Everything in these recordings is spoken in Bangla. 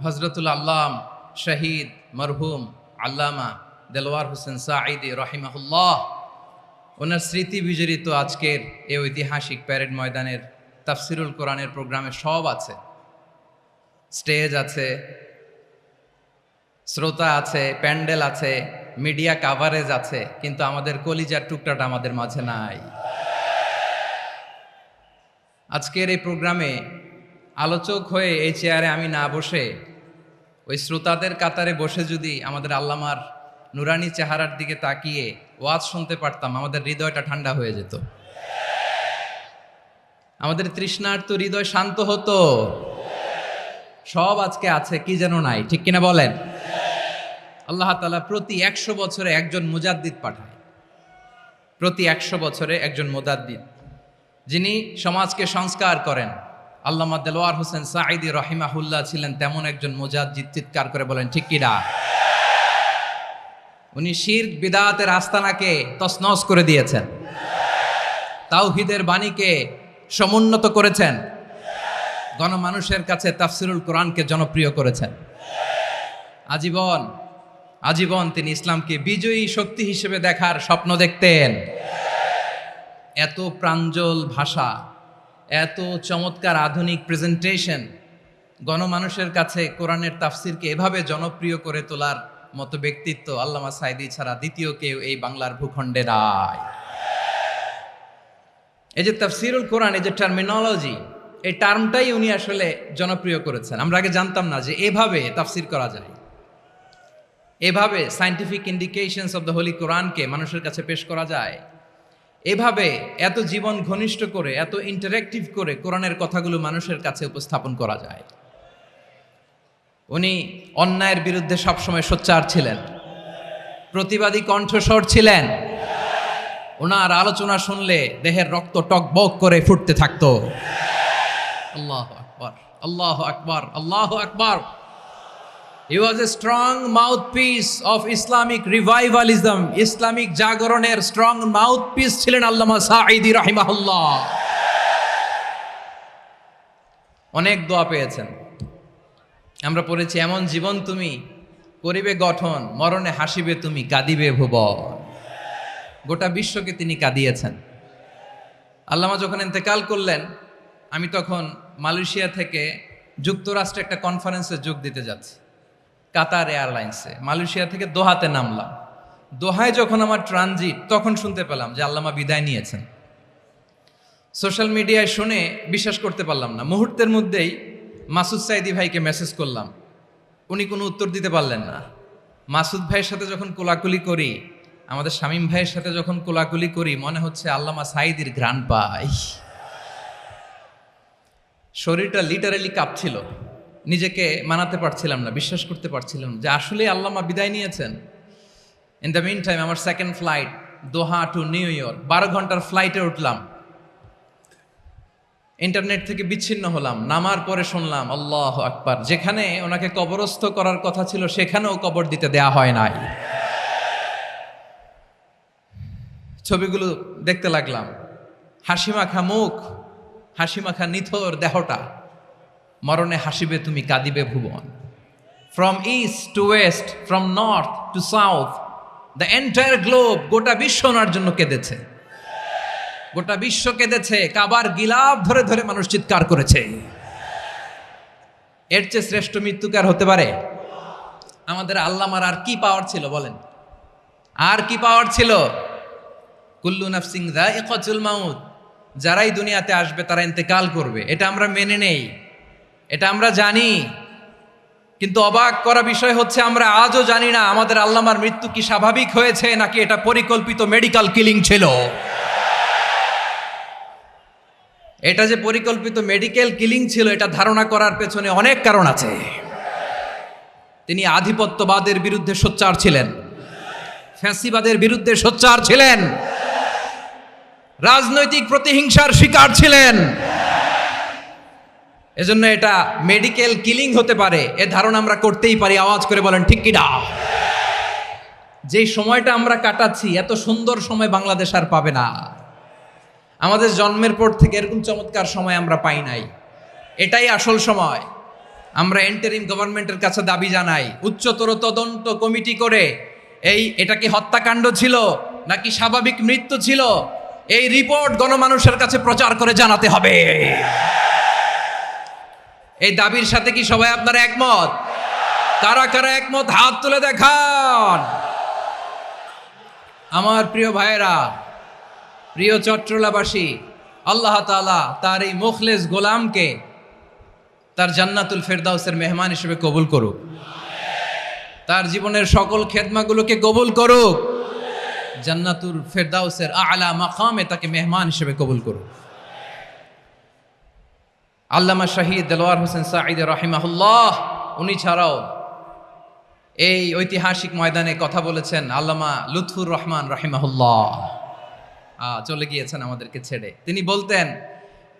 হজরতুল আল্লাম শহীদ মরহুম আল্লামা দেলোয়ার হোসেন সাঈদী রহিমাহুল্লাহ ওনার স্মৃতি বিজড়িত আজকের এই ঐতিহাসিক প্যারেড ময়দানের তাফসিরুল কোরআনের প্রোগ্রামে সব আছে। স্টেজ আছে, শ্রোতা আছে, প্যান্ডেল আছে, মিডিয়া কাভারেজ আছে, কিন্তু আমাদের কলিজার টুকটাটা আমাদের মাঝে নাই। আজকের এই প্রোগ্রামে আলোচক হয়ে এই চেয়ারে আমি না বসে ওই শ্রোতাদের কাতারে বসে যদি আমাদের আল্লামার নুরানি চেহারার দিকে তাকিয়ে ওয়াজ শুনতে পারতাম, আমাদের হৃদয়টা ঠান্ডা হয়ে যেত, আমাদের তৃষ্ণার্ত হৃদয় শান্ত হতো। সব আজকে আছে, কি যেন নাই, ঠিক কিনা বলেন? আল্লাহ তাআলা প্রতি 100 বছরে একজন মুজাদ্দিদ পাঠায়, প্রতি 100 বছরে একজন মুজাদ্দিদ, যিনি সমাজকে সংস্কার করেন। আল্লামা দেলোয়ার হোসেন সাঈদী রহিমাহুল্লাহ ছিলেন তেমন একজন মুজাদ্দিদ। চিৎকার করে বলেন ঠিক কিনা? উনি শিরক বিদআতের আস্তানাকে তছনছ করে দিয়েছেন, তাওহীদের বাণীকে সমুন্নত করেছেন, গণমানুষের কাছে তাফসিরুল কোরআনকে জনপ্রিয় করেছেন। আজীবন তিনি ইসলামকে বিজয়ী শক্তি হিসেবে দেখার স্বপ্ন দেখতেন। এত প্রাঞ্জল ভাষা, এত চমৎকার আধুনিক প্রেজেন্টেশন, গণমানুষের কাছে কোরআনের তাফসিরকে এভাবে জনপ্রিয় করে তোলার মতো ব্যক্তিত্ব আল্লামা সাঈদী ছাড়া দ্বিতীয় কেউ এই বাংলার ভূখণ্ডে নাই। এই যে তাফসিরুল কোরআন, এই যে টার্মিনোলজি, এই টার্মটাই উনি আসলে জনপ্রিয় করেছেন। আমরা আগে জানতাম না যে এভাবে তাফসির করা যায়, এভাবে scientific indications of the Holi কোরআনকে মানুষের কাছে পেশ করা যায়, এভাবে এত জীবন ঘনিষ্ঠ করে, এত ইন্টারেক্টিভ করে কোরআনের কথাগুলো মানুষের কাছে উপস্থাপন করা যায়। উনি অন্যায়ের বিরুদ্ধে সবসময় সোচ্চার ছিলেন, প্রতিবাদী কণ্ঠস্বর ছিলেন। ওনার আলোচনা শুনলে দেহের রক্ত টকবক করে ফুটতে থাকতো। আল্লাহু আকবার, আল্লাহু আকবার, আল্লাহু আকবার। He was a strong mouthpiece of Islamic revivalism. Islamic জাগরণের স্ট্রং মাউথপিস ছিলেন আল্লামা সাঈদী রাহিমাহুল্লাহ। অনেক দোয়া পেয়েছেন, আমরা পড়েছি, এমন জীবন তুমি করিবে গঠন, মরণে হাসিবে তুমি, কাঁদিবে ভুবন। গোটা বিশ্বকে তিনি কাঁদিয়েছেন। আল্লামা যখন ইন্তেকাল করলেন, আমি তখন মালয়েশিয়া থেকে যুক্তরাষ্ট্রে একটা কনফারেন্সে যোগ দিতে যাচ্ছি, কাতার এয়ারলাইন্সে। মালয়েশিয়া থেকে দোহাতে নামলাম। দোহায় যখন আমার ট্রানজিট, তখন শুনতে পেলাম যে আল্লামা বিদায় নিয়েছেন। সোশ্যাল মিডিয়ায় শুনে বিশ্বাস করতে পারলাম না। মুহূর্তের মধ্যেই মাসুদ সাঈদী ভাইকে মেসেজ করলাম, উনি কোনো উত্তর দিতে পারলেন না। মাসুদ ভাইয়ের সাথে যখন কোলাকুলি করি, আমাদের শামীম ভাইয়ের সাথে যখন কোলাকুলি করি, মনে হচ্ছে আল্লামা সাঈদীর ঘ্রাণ পাই। শরীরটা লিটারালি কাঁপছিল, নিজেকে মানাতে পারছিলাম না, বিশ্বাস করতে পারছিলাম যে আসলে আল্লামা বিদায় নিয়েছেন। ইন দ্য মিন টাইম আমার সেকেন্ড ফ্লাইট, দোহা টু নিউ ইয়র্ক, 12 ঘন্টার ফ্লাইটে উঠলাম। ইন্টারনেট থেকে বিচ্ছিন্ন হলাম। নামার পরে শুনলাম আল্লাহু আকবার, যেখানে ওনাকে কবরস্থ করার কথা ছিল সেখানেও কবর দিতে দেয়া হয় নাই। ছবিগুলো দেখতে লাগলাম, হাসিমাখা মুখ, হাসিমাখা নিথর দেহটা, মরণে হাসিবে তুমি, কাঁদিবে ভুবন। From east to west, from north to south, the entire globe, গোটা বিশ্ব ওনার জন্য কেঁদেছে, গোটা বিশ্ব কেঁদেছে। কাবার গিলাফ ধরে ধরে মানুষ চিৎকার করেছে। এর চেয়ে শ্রেষ্ঠ মৃত্যুকার হতে পারে? আমাদের আল্লামার আর কি পাওয়ার ছিল বলেন? আর কি পাওয়ার ছিল? কুল্লু নাফসিন যায়িকাতুল মাউত, যারাই দুনিয়াতে আসবে তারা ইন্তেকাল করবে, এটা আমরা মেনে নেই, এটা আমরা জানি। কিন্তু অবাক করা বিষয় হচ্ছে, আমরা আজও জানি না আমাদের আল্লামার মৃত্যু কি স্বাভাবিক হয়েছে নাকি এটা পরিকল্পিত মেডিকেল কিলিং ছিল। এটা যে পরিকল্পিত মেডিকেল কিলিং ছিল, এটা ধারণা করার পেছনে অনেক কারণ আছে। তিনি আধিপত্যবাদের বিরুদ্ধে সোচ্চার ছিলেন, ফ্যাসিবাদের বিরুদ্ধে সোচ্চার ছিলেন, রাজনৈতিক প্রতিহিংসার শিকার ছিলেন। এজন্য এটা মেডিকেল কিলিং হতে পারে এ ধারণা আমরা করতেই পারি। আওয়াজ করে বলেন ঠিক কিনা? যেই সময়টা আমরা কাটাচ্ছি, এত সুন্দর সময় বাংলাদেশ আর পাবে না। আমাদের জন্মের পর থেকে এরকম চমৎকার সময় আমরা পাই নাই। এটাই আসল সময়। আমরা ইন্টারিম গভর্নমেন্টের কাছে দাবি জানাই, উচ্চতর তদন্ত কমিটি করে এটা কি হত্যাকাণ্ড ছিল নাকি স্বাভাবিক মৃত্যু ছিল, এই রিপোর্ট গণমানুষের কাছে প্রচার করে জানাতে হবে। এই দাবির সাথে কি সবাই আপনারা একমত? কারা কারা একমত হাত তুলে দেখান। আমার প্রিয় ভাইয়েরা, প্রিয় চট্টলাবাসী, আল্লাহ তাআলা তার এই মুখলেস গোলামকে তার জান্নাতুল ফেরদাউসের মেহমান হিসেবে কবুল করুক, তার জীবনের সকল খেদমাগুলোকে কবুল করুক, জান্নাতুল ফেরদাউসের আলা মাকামে তাকে মেহমান হিসেবে কবুল করুক। আল্লামা শহীদ দেলোয়ার হোসেন সাঈদী রাহিমাহুল্লাহ, উনি ছাড়াও এই ঐতিহাসিক ময়দানে কথা বলেছেন আল্লামা লুৎফুর রহমান রাহিমাহুল্লাহ। চলে গিয়েছেন আমাদেরকে ছেড়ে। তিনি বলতেন,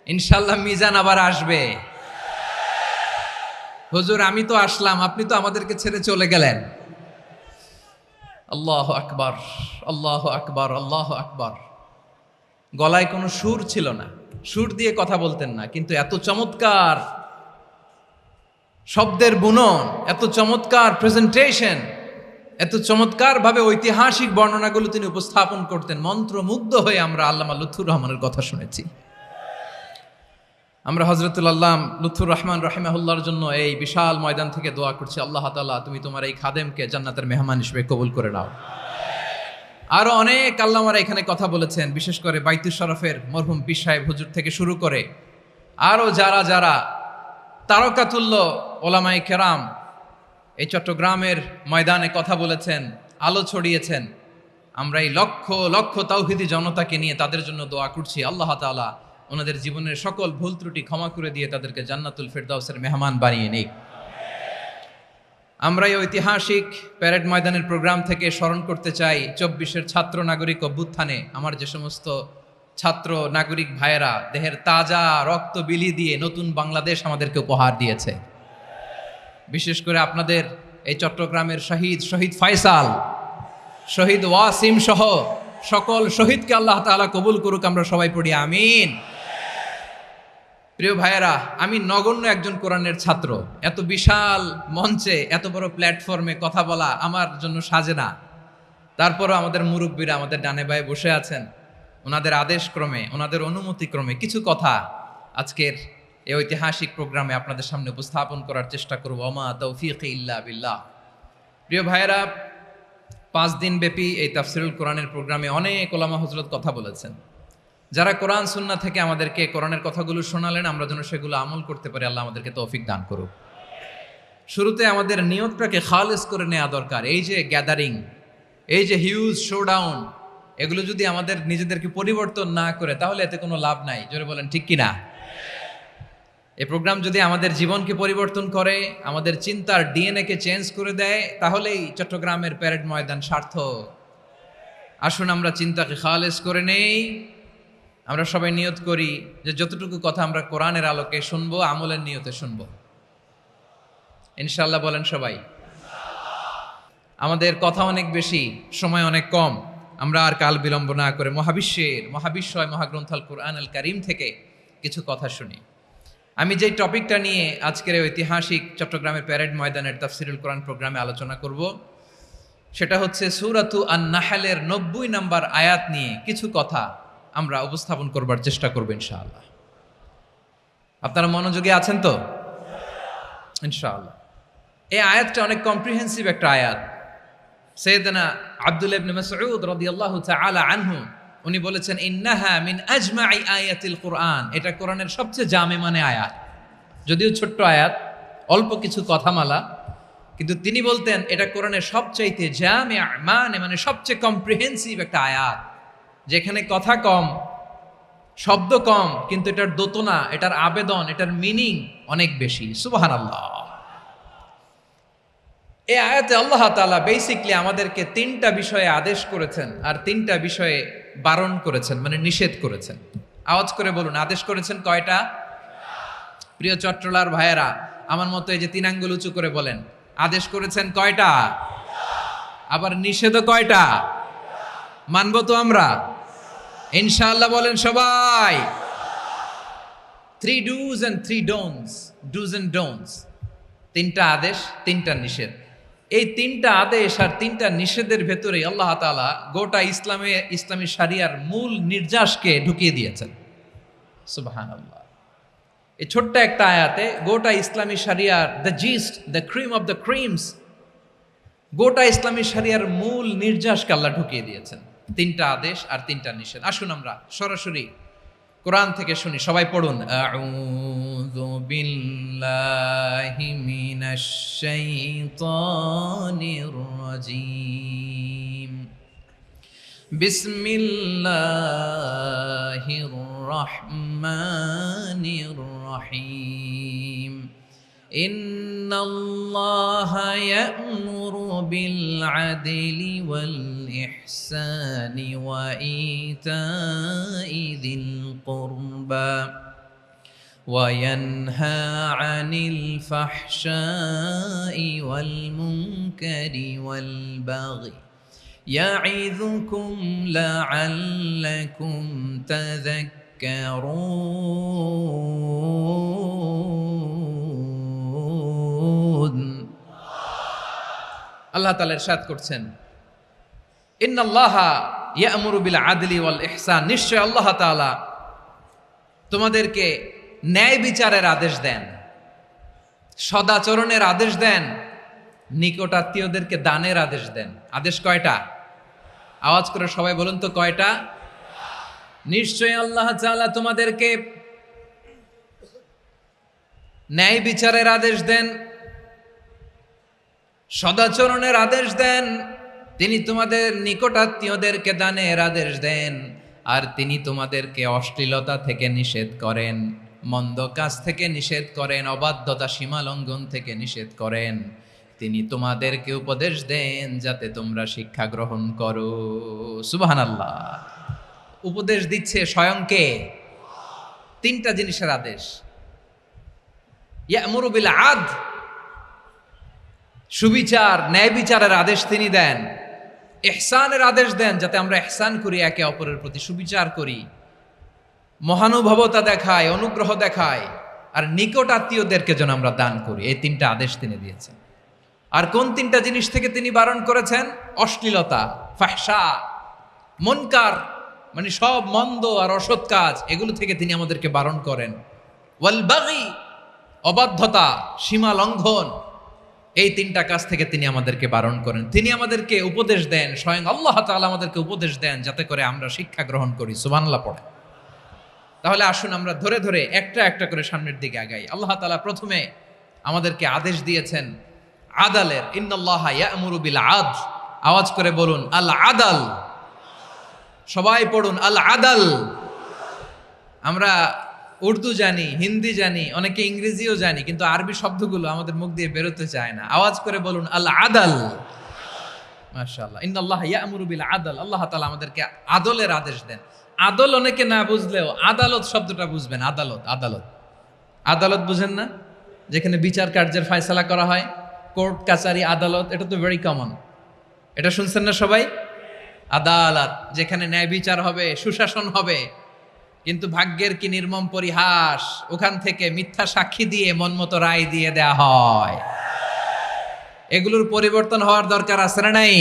ইনশাল্লাহ মিজান আবার আসবে। হুজুর আমি তো আসলাম, আপনি তো আমাদেরকে ছেড়ে চলে গেলেন। আল্লাহু আকবার, আল্লাহু আকবার, আল্লাহু আকবার। গলায় কোনো সুর ছিল না, সুর দিয়ে কথা বলতেন না, কিন্তু এত চমৎকার শব্দের বুনন, এত চমৎকার প্রেজেন্টেশন, এত চমৎকার ভাবে ঐতিহাসিক বর্ণনাগুলো তিনি উপস্থাপন করতেন। মন্ত্রমুগ্ধ হয়ে আমরা আল্লামা লুৎফুর রহমানের কথা শুনেছি। আমরা হযরতুল আল্লাম লুৎফুর রহমান রাহিমাহুল্লাহর জন্য এই বিশাল ময়দান থেকে দোয়া করছি, আল্লাহ তাআলা তুমি তোমার এই খাদেমকে জান্নাতের মেহমান হিসেবে কবুল করে নাও। আরো অনেক আল্লামারা এখানে কথা বলেছেন, বিশেষ করে বাইতুল শরফের মরহুম পীর সাহেব হুজুর থেকে শুরু করে আরো যারা যারা তারকাতুল্য ওলামায়ে কেরাম এই চট্টগ্রামের ময়দানে কথা বলেছেন, আলো ছড়িয়েছেন। আমরা এই লক্ষ লক্ষ তাওহীদি জনতাকে নিয়ে তাদের জন্য দোয়া করছি, আল্লাহ তাআলা ওনাদের জীবনের সকল ভুল ত্রুটি ক্ষমা করে দিয়ে তাদেরকে জান্নাতুল ফেরদাউসের মেহমান বানিয়ে নিক। আমরা এই ঐতিহাসিক প্যারেড ময়দানের প্রোগ্রাম থেকে স্মরণ করতে চাই 24-এর ছাত্র নাগরিক অভ্যুত্থানে আমার যে সমস্ত ছাত্র নাগরিক ভাইয়েরা দেহের তাজা রক্ত বিলি দিয়ে নতুন বাংলাদেশ আমাদেরকে উপহার দিয়েছে। বিশেষ করে আপনাদের এই চট্টগ্রামের শহীদ ফয়সাল, শহীদ ওয়াসিম সহ সকল শহীদকে আল্লাহ তাআলা কবুল করুক। আমরা সবাই পড়ি আমিন। প্রিয় ভাইয়েরা, আমি নগণ্য একজন কোরআনের ছাত্র, এত বিশাল মঞ্চে এত বড় প্ল্যাটফর্মে কথা বলা আমার জন্য সাজে না। তারপরও আমাদের মুরব্বীরা আমাদের ডানে বায়ে বসে আছেন, ওনাদের আদেশ ক্রমে, ওনাদের অনুমতি ক্রমে কিছু কথা আজকের এই ঐতিহাসিক প্রোগ্রামে আপনাদের সামনে উপস্থাপন করার চেষ্টা করব। ওমা তৌফিক ইল্লা বিল্লাহ। প্রিয় ভাইয়েরা, 5 দিন ব্যাপী এই তাফসিরুল কোরআনের প্রোগ্রামে অনেক ওলামা হযরত কথা বলেছেন। যারা কোরআন সুন্নাহ থেকে আমাদেরকে কোরআনের কথাগুলো শোনালেন, আমরা যেন সেগুলো আমল করতে পারি, আল্লাহ আমাদেরকে তৌফিক দান করুক। শুরুতে আমাদের নিয়তটাকে খালেস করে নেওয়া দরকার। এই যে গ্যাদারিং, এই যে হিউজ শোডাউন, এগুলো যদি আমাদের নিজেদেরকে পরিবর্তন না করে তাহলে এতে কোনো লাভ নাই। জোরে বলেন ঠিক কিনা? এই প্রোগ্রাম যদি আমাদের জীবনকে পরিবর্তন করে, আমাদের চিন্তার ডিএনএ কে চেঞ্জ করে দেয়, তাহলেই চট্টগ্রামের প্যারেড ময়দান সার্থক। আসুন আমরা চিন্তাকে খালেস করে নেই। আমরা সবাই নিয়ত করি যে যতটুকু কথা আমরা কোরআনের আলোকে শুনবো, আমলের নিয়তে শুনবো ইনশাআল্লাহ। বলেন সবাই। আমাদের কথা অনেক বেশি, সময় অনেক কম। আমরা আর কাল বিলম্ব না করে মহাবিশ্বয় মহাগ্রন্থ আল কুরআন আল কারীম থেকে কিছু কথা শুনি। আমি যেই টপিকটা নিয়ে আজকের ঐতিহাসিক চট্টগ্রামের প্যারেড ময়দানের তাফসিরুল কোরআন প্রোগ্রামে আলোচনা করব, সেটা হচ্ছে সূরাতু আন-নাহলের 90 নম্বর আয়াত নিয়ে কিছু কথা আমরা উপস্থাপন করবার চেষ্টা করব ইনশাআল্লাহ। আপনারা মনোযোগী আছেন তো? ইনশাআল্লাহ। এই আয়াতটা অনেক কম্প্রিহেন্সিভ একটা আয়াত। সাইয়েদনা আব্দুল্লাহ ইবনে মাসউদ রাদিয়াল্লাহু তাআলা আনহু উনি বলেছেন, ইন্নাহা মিন আজমাই আয়াতিল কুরআন। এটা কোরআনের সবচেয়ে জামে মানে আয়াত। যদিও ছোট্ট আয়াত, অল্প কিছু কথামালা, কিন্তু তিনি বলতেন এটা কোরআনের সবচাইতে জামে মানে সবচেয়ে কম্প্রিহেন্সিভ একটা আয়াত, যেখানে কথা কম, শব্দ কম, কিন্তু এটার দোতনা, এটার আবেদন, এটার মিনিং অনেক বেশি। সুবহানাল্লাহ। এই আয়াতে আল্লাহ তাআলা বেসিকলি আমাদেরকে 3টা বিষয়ে আদেশ করেছেন আর 3টা বিষয়ে বারণ করেছেন, মানে নিষেধ করেছেন। আওয়াজ করে বলুন, আদেশ করেছেন কয়টা? প্রিয় চট্টলার ভাইয়েরা, আমার মতো এই যে 3 আঙ্গুল উঁচু করে বলেন, আদেশ করেছেন কয়টা? আবার নিষেধও কয়টা? মানবো তো আমরা ইনশাআল্লাহ? বলেন সবাই। 3 do's and 3 don'ts, do's and don'ts। তিনটা আদেশ, তিনটা নিষেধ। এই তিনটা আদেশ আর তিনটা নিষেধের ভেতরে আল্লাহ তাআলা গোটা ইসলামী শরিয়ার মূল নির্যাসকে ঢুকিয়ে দিয়েছেন। সুবহানাল্লাহ। এই ছোট্ট একটা আয়াতে গোটা ইসলামী শরিয়ার the gist, the cream of the creams, গোটা ইসলামী শরিয়ার মূল নির্যাসকে আল্লাহ ঢুকিয়ে দিয়েছেন। তিনটা আদেশ আর তিনটা নিষেধ। আসুন আমরা সরাসরি কোরআন থেকে শুনি, সবাই পড়ুন। আউযু বিল্লাহি মিনাশ শাইতানির রাজীম। বিসমিল্লাহির রহমানির রহিম। ইন্নাল্লাহা ইয়া'মুরু বিল আদলি ওয়াল ইহসানি ওয়া ইতাই যিল কুরবা ওয়া ইয়ানহা আনিল ফাহশাই ওয়াল মুনকারি ওয়াল বাগি ইয়া'ইযুকুম লা'আল্লাকুম তাযাক্কারুন। আল্লাহ তাআলা ইরশাদ করছেন, ইন্নাল্লাহা ইয়া'মুরু বিল আদলি ওয়াল ইহসান, নিশ্চয় আল্লাহ তাআলা তোমাদেরকে ন্যায় বিচারের আদেশ দেন, সদাচরণের আদেশ দেন, নিকটাত্মীয়দেরকে দানের আদেশ দেন। আদেশ কয়টা? আওয়াজ করে সবাই বলুন তো কয়টা? নিশ্চয় আল্লাহ তাআলা তোমাদেরকে ন্যায় বিচারের আদেশ দেন, সদাচরণের আদেশ দেন, তিনি তোমাদের নিকটাত্মীয়দেরকে দানের আদেশ দেন, আর তিনি তোমাদেরকে অশ্লীলতা থেকে নিষেধ করেন, মন্দ কাজ থেকে নিষেধ করেন, অবাধ্যতা সীমা লঙ্ঘন থেকে নিষেধ করেন। তিনি তোমাদেরকে উপদেশ দেন যাতে তোমরা শিক্ষা গ্রহণ করো। সুবহানাল্লাহ। উপদেশ দিচ্ছে স্বয়ং কে? তিনটা জিনিসের আদেশ। ইয়া'মুরু বিল আদল, সুবিচার, ন্যায় বিচারের আদেশ তিনি দেন। ইহসানের আদেশ দেন, যাতে আমরা ইহসান করি, একে অপরের প্রতি সুবিচার করি, মহানুভবতা দেখায়, অনুগ্রহ দেখায়, আর নিকট আত্মীয়দেরকে যেন আমরা দান করি। এই তিনটা আদেশ তিনি দিয়েছেন। আর কোন তিনটা জিনিস থেকে তিনি বারণ করেছেন? অশ্লীলতা, ফাহশা, মুনকার, মানে সব মন্দ আর অসৎ কাজ, এগুলো থেকে তিনি আমাদেরকে বারণ করেন। ওয়াল বাগি, অবাধ্যতা, সীমা লঙ্ঘন, এই তিনটা কাজ থেকে তিনি আমাদেরকে বারণ করেন। তিনি আমাদেরকে উপদেশ দেন, স্বয়ং আল্লাহ তাআলা আমাদেরকে উপদেশ দেন যাতে করে আমরা শিক্ষা গ্রহণ করি। সুবহানাল্লাহ পড়ে। তাহলে আসুন আমরা ধরে ধরে একটা একটা করে সামনের দিকে আগাই। আল্লাহ তাআলা প্রথমে আমাদেরকে আদেশ দিয়েছেন আদালের। ইন্নাল্লাহা ইয়া'মুরু বিল আদল। আওয়াজ করে বলুন আল আদাল। সবাই পড়ুন আল আদাল। আমরা উর্দু জানি, হিন্দি জানি, অনেকে ইংরেজিও জানি, কিন্তু আরবি শব্দগুলো আমাদের মুখ দিয়ে বেরোতে চায় না। আওয়াজ করে বলুন আল আদাল। মাশাআল্লাহ। ইন্নাল্লাহা ইয়া'মুরু বিল আদল। আল্লাহ তাআলা আমাদেরকে আদলের আদেশ দেন। আদল অনেকে না বুঝলেও আদালত শব্দটা বুঝবেন। আদালত, আদালত, আদালত বুঝেন না? যেখানে বিচার কার্যের ফয়সালা করা হয়, কোর্ট কাচারি আদালত, এটা তো ভেরি কমন। এটা শুনছেন না সবাই? আদালত, যেখানে ন্যায় বিচার হবে, সুশাসন হবে। কিন্তু ভাগ্যের কি নির্মম পরিহাস, ওখান থেকে মিথ্যা সাক্ষী দিয়ে মনমতো রায় দিয়ে দেয়া হয়। এগুলোর পরিবর্তন হওয়ার দরকার আছে না নাই?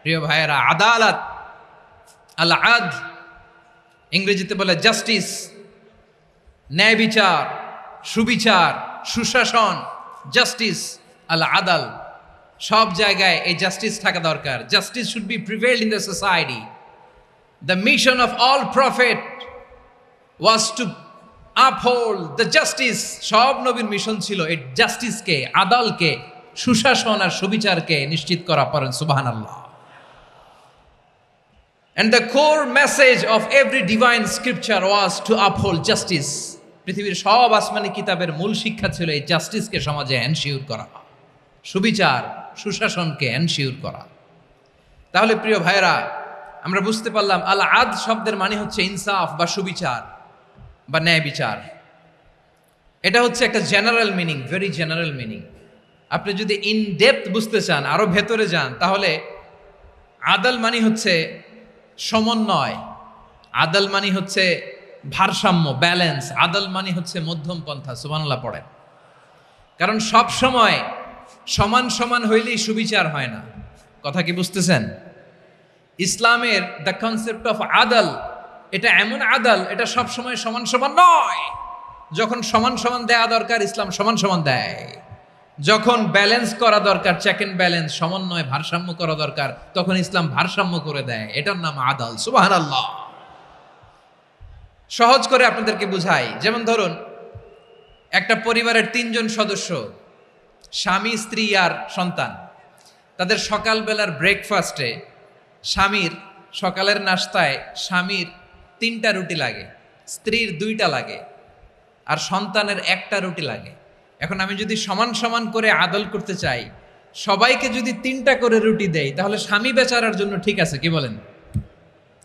প্রিয় ভাইয়েরা, আদালত, আল আদল, ইংরেজিতে বলে জাস্টিস, ন্যায় বিচার, সুবিচার, সুশাসন, জাস্টিস, আল আদল, সব জায়গায় এই জাস্টিস থাকা দরকার। Justice should be prevailed in the society. The mission of all prophet was to uphold the justice. সব নবীর মিশন ছিল এই জাস্টিসকে, আদালকে, সুশাসন আর সুবিচারকে নিশ্চিত করা। পড়েন সুবহানাল্লাহ। And the core message of every divine scripture was to uphold justice. পৃথিবীর সব আসমানি কিতাবের মূল শিক্ষা ছিল এই জাস্টিসকে সমাজে এনশিওর করা, সুবিচার, সুশাসনকে এনশিওর করা। তাহলে প্রিয় ভাইরা, আমরা বুঝতে পারলাম আল আদল শব্দের মানে হচ্ছে ইনসাফ বা সুবিচার বা ন্যায় বিচার। এটা হচ্ছে একটা general meaning, very general meaning. আপনি যদি ইন ডেপথ বুঝতে চান, আরো ভেতরে যান, তাহলে আদল মানে হচ্ছে সমন্বয়, আদল মানে হচ্ছে ভারসাম্য, ব্যালেন্স, আদল মানে হচ্ছে মধ্যম পন্থা। সুবহানাল্লাহ পড়েন। কারণ সব সময় সমান সমান হইলেই সুবিচার হয় না। কথা কি বুঝতেছেন? ইসলামের দ্য কনসেপ্ট অফ আদল, এটা এমন আদল, এটা সব সময় সমান সমান নয়। যখন সমান সমান দেয়া দরকার, ইসলাম সমান সমান দেয়। যখন ব্যালেন্স করা দরকার, চেক এন্ড ব্যালেন্স, সমন্বয়, ভারসাম্য করা দরকার, তখন ইসলাম ভারসাম্য করে দেয়। এটার নাম আদল। সুবহানাল্লাহ। সহজ করে আপনাদেরকে বুঝাই। যেমন ধরুন, একটা পরিবারের 3 জন সদস্য, স্বামী, স্ত্রী আর সন্তান। তাদের সকালবেলার ব্রেকফাস্টে স্বামীর, সকালের নাস্তায় স্বামীর 3টা রুটি লাগে, স্ত্রীর 2টা লাগে, আর সন্তানের 1টা রুটি লাগে। এখন আমি যদি সমান সমান করে আদল করতে চাই, সবাইকে যদি 3টা করে রুটি দেই, তাহলে স্বামী বেচারার জন্য ঠিক আছে? কি বলেন?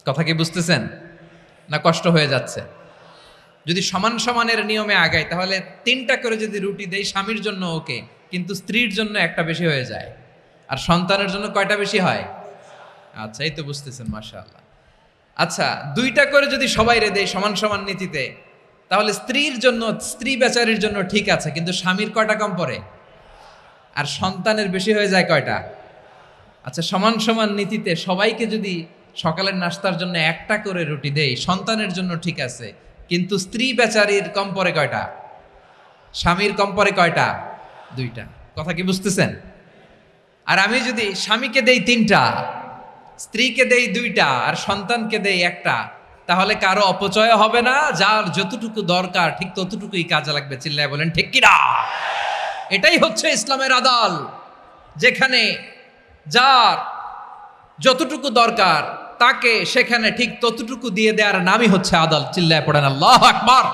কথা কি বুঝতেছেন না কষ্ট হয়ে যাচ্ছে? যদি সমান সমানের নিয়মে আগাই, তাহলে 3টা করে যদি রুটি দেই, স্বামীর জন্য ওকে, কিন্তু স্ত্রীর জন্য 1টা বেশি হয়ে যায়। আর সন্তানের জন্য কয়টা বেশি হয়? আচ্ছা, এই তো বুঝতেছেন, মাশাআল্লাহ। আচ্ছা, 2টা করে যদি সবাই রে দেয় সমান সমান নীতিতে, তাহলে স্ত্রীর জন্য, স্ত্রী বেচারির জন্য ঠিক আছে, কিন্তু স্বামীর কয়টা কম পড়ে? আর সন্তানের বেশি হয়ে যায় কয়টা? আচ্ছা, সমান সমান নীতিতে সবাইকে যদি সকালের নাস্তার জন্য 1টা করে রুটি দেই, সন্তানের জন্য ঠিক আছে, কিন্তু স্ত্রী বেচারির কম পড়ে কয়টা? স্বামীর কম পড়ে কয়টা? 2টা। কথা কি বুঝতেছেন? আর আমি যদি স্বামীকে দেই 3টা, স্ত্রীকে দেই 2টা, আর সন্তানকে দেই 1টা, তাহলে কারো অপচয় হবে না। যার যতটুকু দরকার ঠিক ততটুকুই কাজে লাগবে। চিল্লায় বলেন ঠিক কিনা? এটাই হচ্ছে ইসলামের আদল, যেখানে যার যতটুকু দরকার তাকে সেখানে ঠিক ততটুকু দিয়ে দেওয়ার নামই হচ্ছে আদল। চিল্লায় পড়েন আল্লাহু আকবার।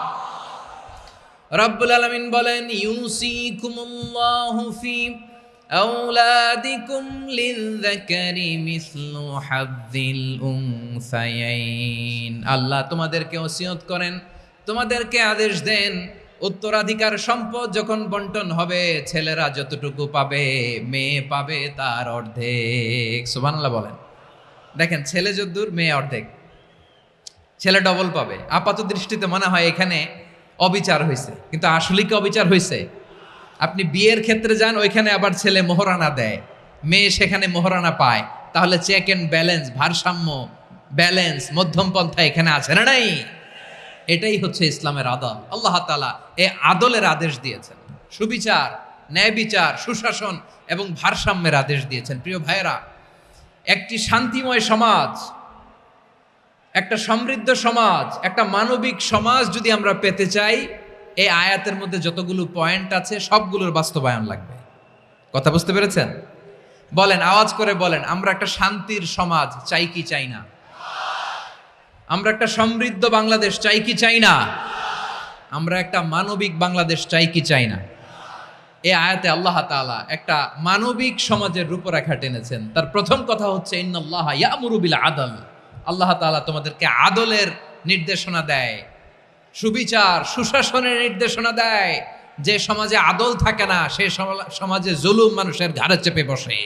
রব্বুল আলামিন বলেন, ইউসিকুমুল্লাহু ফি আওলাদিকুম লিযযাকারি মিসলু হাযযিল উনসায়াইন। আল্লাহ তোমাদেরকে ওসিয়ত করেন, তোমাদেরকে আদেশ দেন, উত্তরাধিকার সম্পদ যখন বন্টন হবে, ছেলেরা যতটুকু পাবে, মেয়ে পাবে তার অর্ধেক। সুবহানাল্লাহ বলেন। দেখেন, ছেলে যদ্দূর, মেয়ে অর্ধেক, ছেলে ডবল পাবে। আপাত দৃষ্টিতে মনে হয় এখানে অবিচার হয়েছে, কিন্তু আসলে কি অবিচার হয়েছে? আপনি বিয়ের ক্ষেত্রে যান, ওইখানে আবার ছেলে মোহরানা দেয়, মেয়ে সেখানে মোহরানা পায়। তাহলে চেক এন্ড ব্যালেন্স, ভারসাম্য, ব্যালেন্স, মধ্যম পন্থা এখানে আছে না নাই? এটাই হচ্ছে ইসলামের আদল। আল্লাহ তাআলা এই আদলের আদেশ দিয়েছেন, সুবিচার, ন্যায় বিচার, সুশাসন এবং ভারসাম্যের আদেশ দিয়েছেন। প্রিয় ভাইয়েরা, একটি শান্তিময় সমাজ, একটা সমৃদ্ধ সমাজ, একটা মানবিক সমাজ যদি আমরা পেতে চাই, এই আয়াতের মধ্যে যতগুলো পয়েন্ট আছে সবগুলোর বাস্তবায়ন লাগবে। কথা বুঝতে পেরেছেন? বলেন, আওয়াজ করে বলেন, আমরা একটা শান্তির সমাজ চাই কি চাই না? আমরা একটা সমৃদ্ধ বাংলাদেশ চাই কি চাই না? আমরা একটা মানবিক বাংলাদেশ চাই কি চাই না? এই আয়াতে আল্লাহ তাআলা একটা মানবিক সমাজের রূপরেখা টেনেছেন। তার প্রথম কথা হচ্ছে, ইন্নাল্লাহা ইয়ামুরু বিল আদল। আল্লাহ তাআলা তোমাদেরকে আদলের নির্দেশনা দেয়, সুবিচার, সুশাসনের নির্দেশনা দেয়। যে সমাজে আদল থাকে না, সে সমাজে জুলুম মানুষের ঘাড়ে চেপে বসে।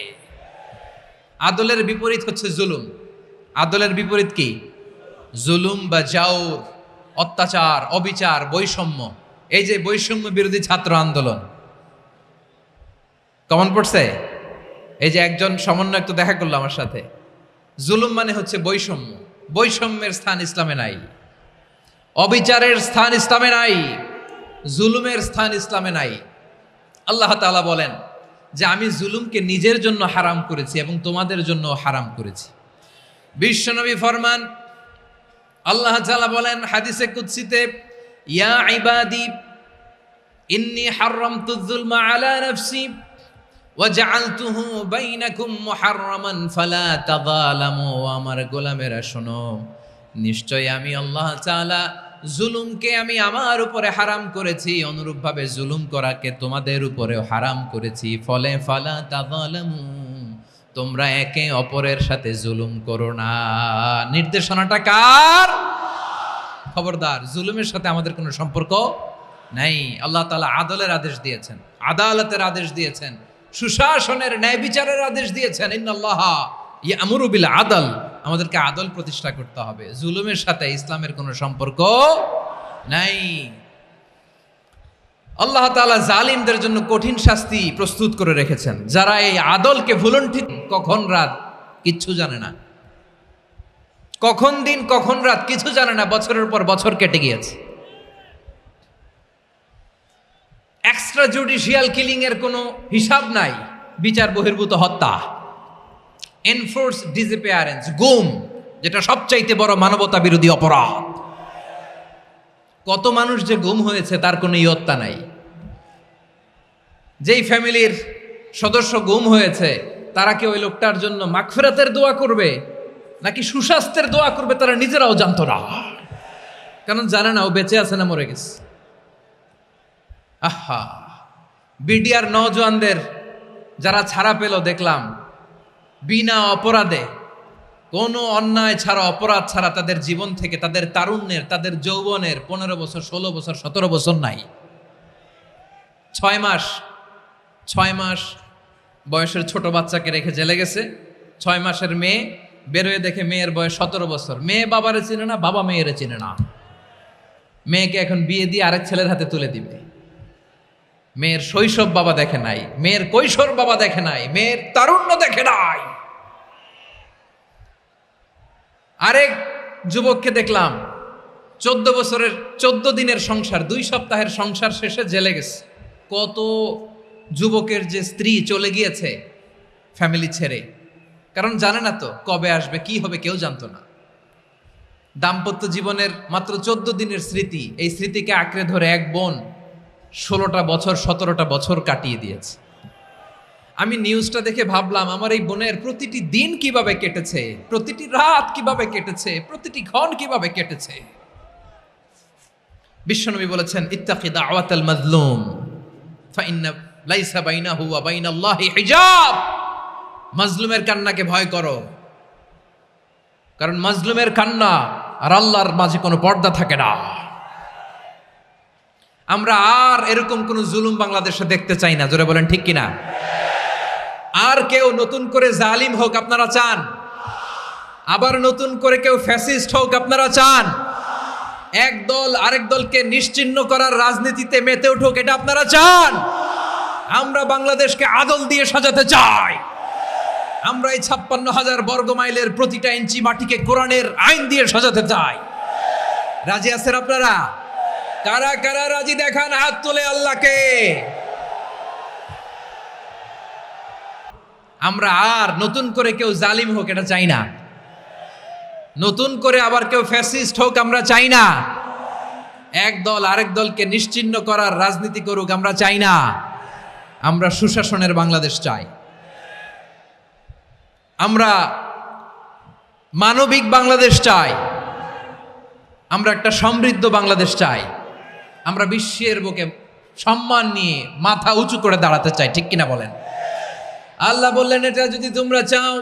আদলের বিপরীত হচ্ছে জুলুম। আদলের বিপরীত কি? জুলুম বা জাউর, অত্যাচার, অবিচার, বৈষম্য। এই যে বৈষম্য বিরোধী ছাত্র আন্দোলন কমন পড়ছে? এই যে একজন সমন্বয়ক তো দেখা করলো আমার সাথে। জুলুম মানে হচ্ছে বৈষম্য। বৈষম্যের স্থান ইসলামে নাই, অবিচারের স্থান ইসলামে নাই, জুলুমের স্থান ইসলামে নাই। আল্লাহ তাআলা বলেন যে আমি জুলুমকে নিজের জন্য হারাম করেছি এবং তোমাদের জন্য হারাম করেছি। বিশ্বনবী ফরমান, আল্লাহ তাআলা বলেন হাদিসে কুদসিতে, ইয়া ইবাদি ইন্নী হারামতুয যুলমা আলা নাফসি ওয়া জাআলতুহু বাইনাকুম মুহাররামান ফালা তাযালামু। আমার গোলামেরা শোনো, নিশ্চয় আমি আল্লাহ তাআলা জুলুমকে আমি আমার উপরে হারাম করেছি, অনুরূপভাবে জুলুম করাকে তোমাদের উপরেও হারাম করেছি। ফলে ফালা তাযালামু, তোমরা একে অপরের সাথে জুলুম করো না। নির্দেশনাটা কার? খবরদার, জুলুমের সাথে আমাদের কোনো সম্পর্ক নাই। আল্লাহ তাআলা আদলের আদেশ দিয়েছেন, আদালতের আদেশ দিয়েছেন, সুশাসনের, ন্যায় বিচারের আদেশ দিয়েছেন। ইন্নাল্লাহা ইয়ামুরু বিল আদল, আমাদেরকে আদল প্রতিষ্ঠা করতে হবে। জুলুমের সাথে ইসলামের কোনো সম্পর্ক নাই। আল্লাহ তাআলা জালিমদের জন্য কঠিন শাস্তি প্রস্তুত করে রেখেছেন। যারা এই আদলকে ভুলুণ্ঠিত, কখন রাত কিচ্ছু জানে না, কখন দিন কখন রাত কিছু জানে না, বছরের পর বছর কেটে গিয়েছে। এক্সট্রা জুডিশিয়াল কিলিং এর কোনো হিসাব নাই, বিচার বহির্ভূত হত্যা, এনফোর্স ডিসঅ্যাপিয়ারেন্স, গুম, যেটা সবচাইতে বড় মানবতা বিরোধী অপরাধ। কত মানুষ যে গুম হয়েছে তার কোনো ইয়ত্তা নাই। যেই ফ্যামিলির সদস্য গুম হয়েছে তারা কি ওই লোকটার জন্য মাগফিরাতের দোয়া করবে নাকি সুস্বাস্থ্যের দোয়া করবে তারা নিজেরাও জানতো না, কারণ জানে না ও বেঁচে আছে না মরে গেছে। আহা, বিডিআর নওজোয়ানদের যারা ছাড়া পেল দেখলাম, বিনা অপরাধে, কোনো অন্যায় ছাড়া, অপরাধ ছাড়া তাদের জীবন থেকে, তাদের তারুণ্যের, তাদের যৌবনের 15 বছর, 16 বছর, 17 বছর নাই, 6 মাস বয়সের ছোট বাচ্চাকে রেখে জেলে গেছে। 6 মাসের মেয়ে বেরোয় দেখে মেয়ের বয়স 17 বছর। মেয়ে বাবারে চিনে না, বাবা মেয়েরে চিনে না। মেয়েকে এখন বিয়ে দিয়ে আরেক ছেলের হাতে তুলে দিবে। মেয়ের শৈশব বাবা দেখে নাই, মেয়ের কৈশোর বাবা দেখে নাই, মেয়ের তারুণ্য দেখে নাই। আরেক যুবককে দেখলাম 14 বছরের 14 দিনের সংসার, 2 সপ্তাহের সংসার শেষে জেলে গেছে। কত যুবকের যে স্ত্রী চলে গিয়েছে ফ্যামিলি ছেড়ে, কারণ জানে না তো কবে আসবে, কি হবে, কেউ জানতো না। দাম্পত্য জীবনের মাত্র 14 দিনের স্মৃতি, এই স্মৃতিকে আঁকড়ে ধরে এক বোন 16টা বছর, 17টা বছর কাটিয়ে দিয়েছে। আমি নিউজটা দেখে ভাবলাম, আমার এই বোনের প্রতিটি দিন কিভাবে কেটেছে, প্রতিটি রাত কিভাবে কেটেছে, প্রতিটি ক্ষণ কিভাবে কেটেছে। বিশ্বনবী বলেছেন, ইত্তাকি দাওয়াতাল মাজলুম ফাইন্না লাইসা বাইনাহু ওয়া বাইনাল্লাহি হিজাব। মাজলুমের কান্নাকে ভয় করো, কারণ মাজলুমের কান্না আর আল্লাহর মাঝে কোনো পর্দা থাকে না। আমরা আর এরকম কোন জুলুম বাংলাদেশে দেখতে চাই না, জোরে বলেন ঠিক কিনা? আর কেউ নতুন করে জালিম হোক আপনারা চান? আবার নতুন করে কেউ ফ্যাসিস্ট হোক আপনারা চান? এক দল আরেক দলকে নিশ্চিহ্ন করার রাজনীতিতে মেতে উঠুক, এটা আপনারা চান? আমরা বাংলাদেশকে আদল দিয়ে সাজাতে চাই। আমরা এই 56,000 বর্গ মাইলের প্রতিটা ইঞ্চি মাটিকে কোরআনের আইন দিয়ে সাজাতে চাই। রাজি আছেন আপনারা? কারা কারা রাজি দেখান হাত তুলে আল্লাহকে। আমরা আর নতুন করে কেউ জালিম হোক এটা চাই না, নতুন করে আবার কেউ ফ্যাসিস্ট হোক আমরা চাই না, এক দল আরেক দলকে নিশ্চিহ্ন করার রাজনীতি করুক আমরা চাই না। আমরা সুশাসনের বাংলাদেশ চাই, আমরা মানবিক বাংলাদেশ চাই, আমরা একটা সমৃদ্ধ বাংলাদেশ চাই, আমরা বিশ্বের বুকে সম্মান নিয়ে মাথা উঁচু করে দাঁড়াতে চাই, ঠিক কিনা বলেন? আল্লাহ বললেন, এটা যদি তোমরা চাও,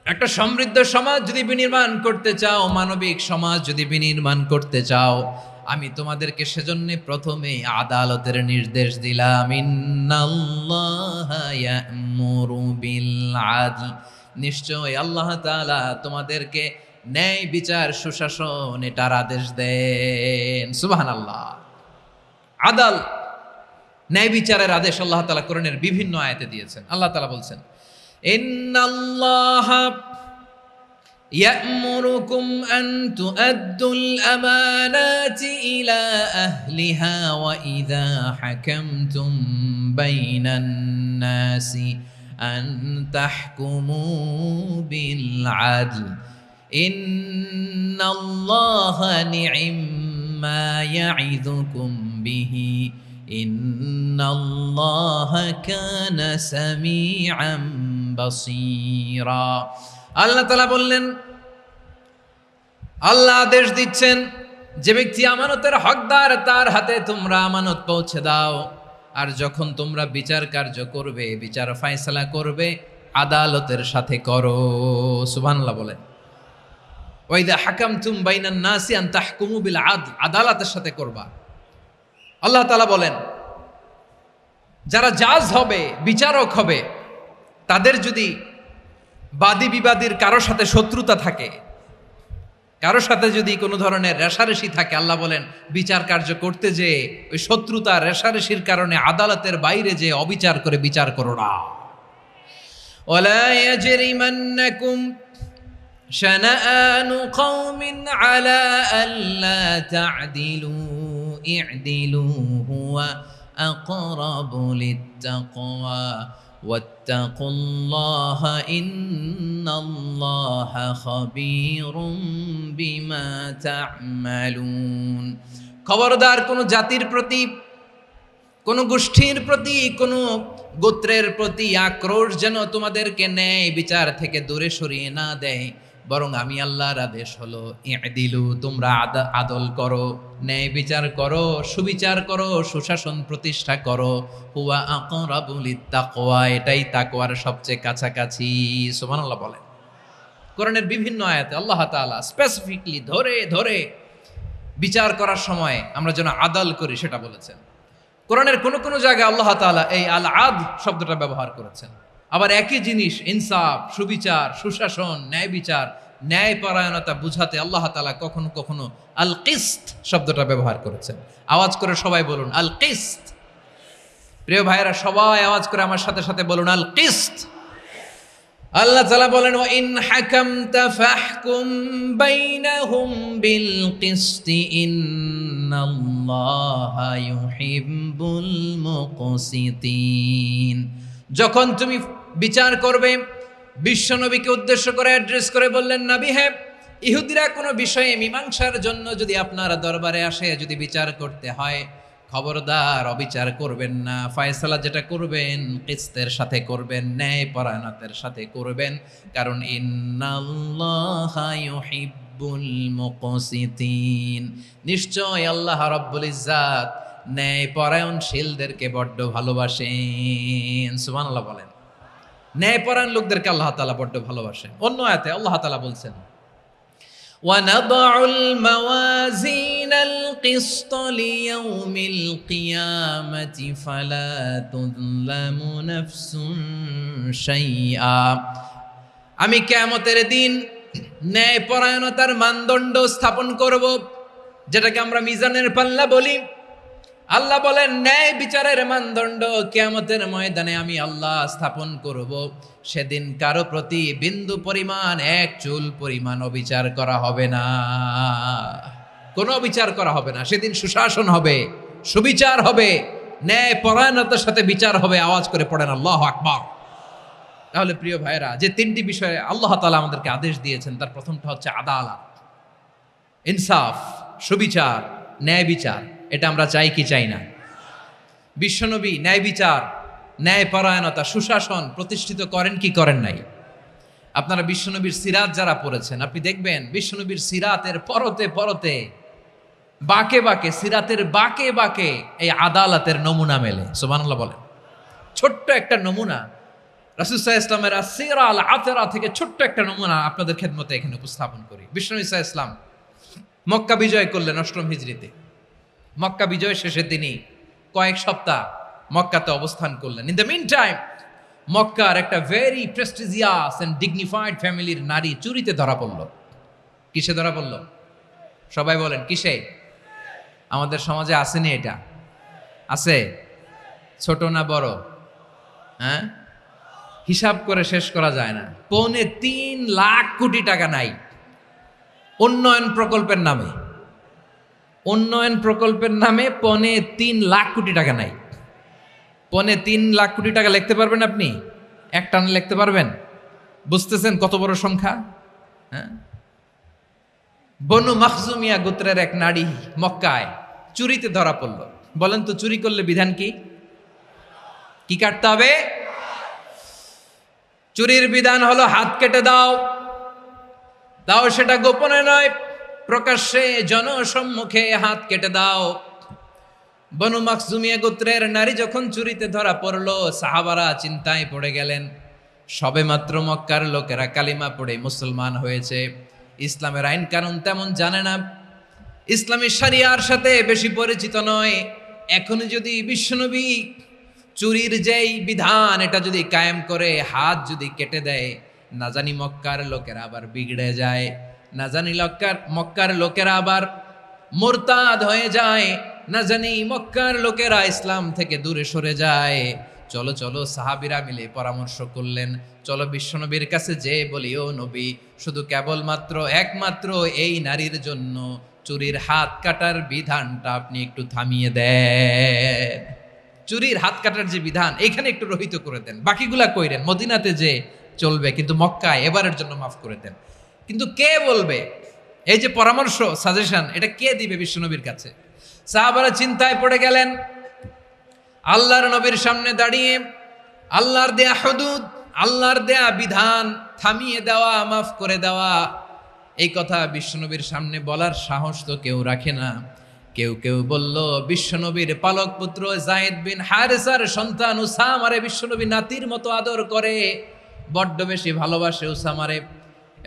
একটা সমৃদ্ধ সমাজ যদি বিনির্মাণ করতে চাও, মানবিক সমাজ যদি বিনির্মাণ করতে চাও, আমি তোমাদেরকে সেজন্য প্রথমে আদালতের নির্দেশ দিলাম। ইন্নাল্লাহা ইয়া'মুরু বিল আদল, নিশ্চয় আল্লাহ তাআলা তোমাদেরকে ন্যায় বিচার, সুশাসন এটার আদেশ দেন। সুবহানাল্লাহ। আদাল, ন্যায় বিচারের আদেশ আল্লাহ তাআলা কোরআনের বিভিন্ন আয়াতে দিয়েছেন। আল্লাহ তাআলা বলছেন, ইন্নাল্লাহা ইয়া'মুরুকুম আন তুআদ্দুল আমানাতি ইলা আহলিহা ওয়া ইযা হাকামতুম বাইনান নাসি আন তাহকুমু বিল আদল ইন্নাল্লাহা নি'ম্মা ইয়া'iযুকুম বিহি ইন্নাল্লাহা কানা সামিআন বাসীরা। আল্লাহ তাআলা বললেন, আল্লাহ আদেশ দিচ্ছেন, যে ব্যক্তি আমানতের হকদার তার হাতে তোমরা আমানত পৌঁছে দাও। আর যখন তোমরা বিচার কার্য করবে, বিচার ফয়সালা করবে, আদালতের সাথে করো। সুবহানাল্লাহ বলেন। ওয়া ইযা হাকামতুম বাইনান নাসি আন তাহকুমু বিল আদল, আদালতের সাথে করবা। আল্লাহ তাআলা বলেন, যারা জাজ হবে, বিচারক হবে, তাদের যদি বাদী বিবাদীর কারোর সাথে শত্রুতা থাকে, কারো সাথে যদি কোনো ধরনের রেষারেষি থাকে, আল্লাহ বলেন বিচার কার্য করতে যে ওই শত্রুতা রেষারেষির কারণে আদালতের বাইরে যে অবিচার করে বিচার করো না। ওয়ালা ইয়াজরিমান্নাকুম শানাআনু কওমিন আলা আল্লা তা'দিলু ই'দিলু হুয়া আকরাবু লিত্তাকওয়া ওয়াত্তাকুল্লাহা ইন্নাল্লাহা খাবীরুম বিমা তা'মালুন। খবরদার কোন জাতির প্রতি, কোন গোষ্ঠীর প্রতি, কোন গোত্রের প্রতি আক্রোশ যেন তোমাদেরকে ন্যায় বিচার থেকে দূরে সরিয়ে না দেয়, বরং আমি আল্লাহর আদেশ হলো ই'দিলু, তোমরা আদল করো, ন্যায় বিচার করো, সুবিচার করো, সুশাসন প্রতিষ্ঠা করো। হুয়া আকরাবু লিত্তাকওয়া, এটাই তাকওয়ার সবচেয়ে কাছাকাছি। সুবহানাল্লাহ বলেন। কোরআনের বিভিন্ন আয়াতে আল্লাহ তাআলা স্পেসিফিকলি ধরে ধরে বিচার করার সময় আমরা যেন আদল করি সেটা বলেছেন। কোরআনের কোন কোন জায়গায় আল্লাহ তাআলা এই আল আদ শব্দটা ব্যবহার করেছেন। আবার একই জিনিস ইনসাফ, সুবিচার, সুশাসন, ন্যায় বিচার, ন্যায় পরায়ণতা বুঝাতে আল্লাহ তাআলা কখনো কখনো আল কিসত শব্দটা ব্যবহার করেছেন। আওয়াজ করে সবাই বলুন আল কিসত। প্রিয় ভাইরা, সবাই আওয়াজ করে আমার সাথে সাথে বলুন আল কিসত। আল্লাহ তাআলা বলেন ওয়া ইন হাকামতা ফাহকুম বাইনাহুম বিল কিসতি ইন্নাল্লাহা ইউহিব্বুল মুকসিতিন। যখন তুমি বিচার করবে, বিশ্বনবীকে উদ্দেশ্য করে অ্যাড্রেস করে বললেন, নবী হে, ইহুদিরা কোনো বিষয়ে মীমাংসার জন্য যদি আপনার দরবারে আসে, যদি বিচার করতে হয়, খবরদার অবিচার করবেন না। ফয়সালা যেটা করবেন কিসতের সাথে করবেন, ন্যায় পরায়ণতার সাথে করবেন, কারণ ইন্নাল্লাহা ইউহিব্বুল মুকসিতিন, নিশ্চয় আল্লাহ রাব্বুল ইজ্জাত ন্যায় পরায়ণশীলদেরকে বড্ড ভালোবাসেন। সুবহানাল্লাহ বলেন। ন্যায় পরায়ণ লোকদেরকে আল্লাহ তাআলা বড্ড ভালোবাসেন। অন্য আয়াতে আল্লাহ তাআলা বলছেন وَنَضَعُ الْمَوَازِينَ الْقِسْطَ لِيَوْمِ الْقِيَامَةِ فَلَا تُظْلَمُ نَفْسٌ شَيْئًا। আমি কিয়ামতের দিন ন্যায় পরায়ণতার মানদণ্ড স্থাপন করব, যেটাকে আমরা মিজানের পাল্লা বলি। আল্লাহ বলেন ন্যায় বিচারের মানদণ্ড কিয়ামতের ময়দানে আমি আল্লাহ স্থাপন করব। সেদিন কারো প্রতি বিন্দু পরিমাণ, এক চুল পরিমাণ অবিচার করা হবে না, কোনো অবিচার করা হবে না। সেদিন সুশাসন হবে, সুবিচার হবে, ন্যায় পরায়ণতার সাথে বিচার হবে। আওয়াজ করে পড়েন আল্লাহু আকবার। তাহলে প্রিয় ভাইরা, যে তিনটি বিষয়ে আল্লাহ তাআলা আমাদেরকে আদেশ দিয়েছেন, তার প্রথমটা হচ্ছে আদালত, ইনসাফ, সুবিচার, ন্যায় বিচার। এটা আমরা চাই কি চাই না? বিশ্বনবী ন্যায় বিচার, ন্যায় পরায়ণতা, সুশাসন প্রতিষ্ঠিত করেন কি করেন নাই? আপনারা বিশ্বনবীর সিরাত যারা পড়েছেন, আপনি দেখবেন বিশ্বনবীর সিরাতের পরতে পরতে, বাঁকে বাঁকে, সিরাতের বাঁকে বাঁকে এই আদালতের নমুনা মেলে। সুবহানাল্লাহ বলেন। ছোট্ট একটা নমুনা রাসূল সাল্লাল্লাহু আলাইহি ওয়াসাল্লামের আসসিরা আল আতরা থেকে ছোট্ট একটা নমুনা আপনাদের খেদমতে এখানে উপস্থাপন করি। বিশ্বনবী সাল্লাল্লাহু আলাইহি ওয়াসাল্লাম মক্কা বিজয় করলেন ৮ম হিজরিতে। মক্কা বিজয় শেষে তিনি কয়েক সপ্তাহ মক্কাতে অবস্থান করলেন। ইন দ্য মিন টাইম মক্কার একটা ভেরি প্রেস্টিজিয়াস এন্ড ডিগনিফাইড ফ্যামিলির নারী চুরিতে ধরা পড়ল। কিসে ধরা পড়ল? সবাই বলেন কিসে? আমাদের সমাজে আসেনি এটা? আছে? ছোট না বড়? হ্যাঁ, হিসাব করে শেষ করা যায় না। ৩.৫ লাখ কোটি টাকা নাই উন্নয়ন প্রকল্পের নামে। উন্নয়ন প্রকল্পের নামে ৩.৫ লাখ কোটি টাকা নাই। ৩.৫ লাখ কোটি টাকা লিখতে পারবেন আপনি? এক টানে লিখতে পারবেন? বুঝতেছেন কত বড় সংখ্যা? হ্যাঁ, বনু মাখজুমিয়া গোত্রের এক নারী মক্কায় চুরিতে ধরা পড়ল। বলেন তো চুরি করলে বিধান কি? কি কাটতে হবে? চুরির বিধান হলো হাত কেটে দাও। দাও সেটা গোপনে নয়, প্রকাশ্যে জনসম্মুখে হাত কেটে দাও। বনু মাখজুমিয়া গোত্রের নারী যখন চুরিতে ধরা পড়লো, সাহাবারা চিন্তায় পড়ে গেলেন। সবে মাত্র মক্কার লোকেরা কালিমা পড়ে মুসলমান হয়েছে, ইসলামের আইন কানুন তেমন জানে না, ইসলামী শরিয়ার সাথে বেশি পরিচিত নয়। এখন যদি বিশ্বনবী চুরির যেই বিধান এটা যদি কায়েম করে হাত যদি কেটে দেয়, না জানি মক্কার লোকেরা আবার বিগড়ে যায়, না জানি মক্কার লোকেরা আবার মুরতাদ হয়ে যায়, না জানি মক্কার লোকেরা ইসলাম থেকে দূরে সরে যায়। চলো চলো, সাহাবীরা মিলে পরামর্শ করলেন, চলো বিশ্বনবীর কাছে যে বলি, ও নবী, শুধু কেবলমাত্র একমাত্র এই নারীর জন্য চুরির হাত কাটার বিধানটা আপনি একটু থামিয়ে দেন। চুরির হাত কাটার যে বিধান এখানে একটু রহিত করে দেন, বাকিগুলা কইরেন মদিনাতে যে চলবে, কিন্তু মক্কায় এবারের জন্য মাফ করে দেন। কিন্তু কে বলবে? এই যে পরামর্শ, সাজেশন, এটা কে দিবে বিশ্বনবীর কাছে? সাহাবারা চিন্তায় পড়ে গেলেন। আল্লাহর নবীর সামনে দাঁড়িয়ে আল্লাহর দেয়া হুদুদ, আল্লাহর দেয়া বিধান থামিয়ে দেওয়া, মাফ করে দেওয়া, এই কথা বিশ্বনবীর সামনে বলার সাহস তো কেউ রাখে না। কেউ কেউ বলল, বিশ্বনবীর পালক পুত্র যায়েদ বিন হারেসার সন্তান উসামারে বিশ্বনবী নাতির মতো আদর করে, বড্ড বেশি ভালোবাসে উসামারে।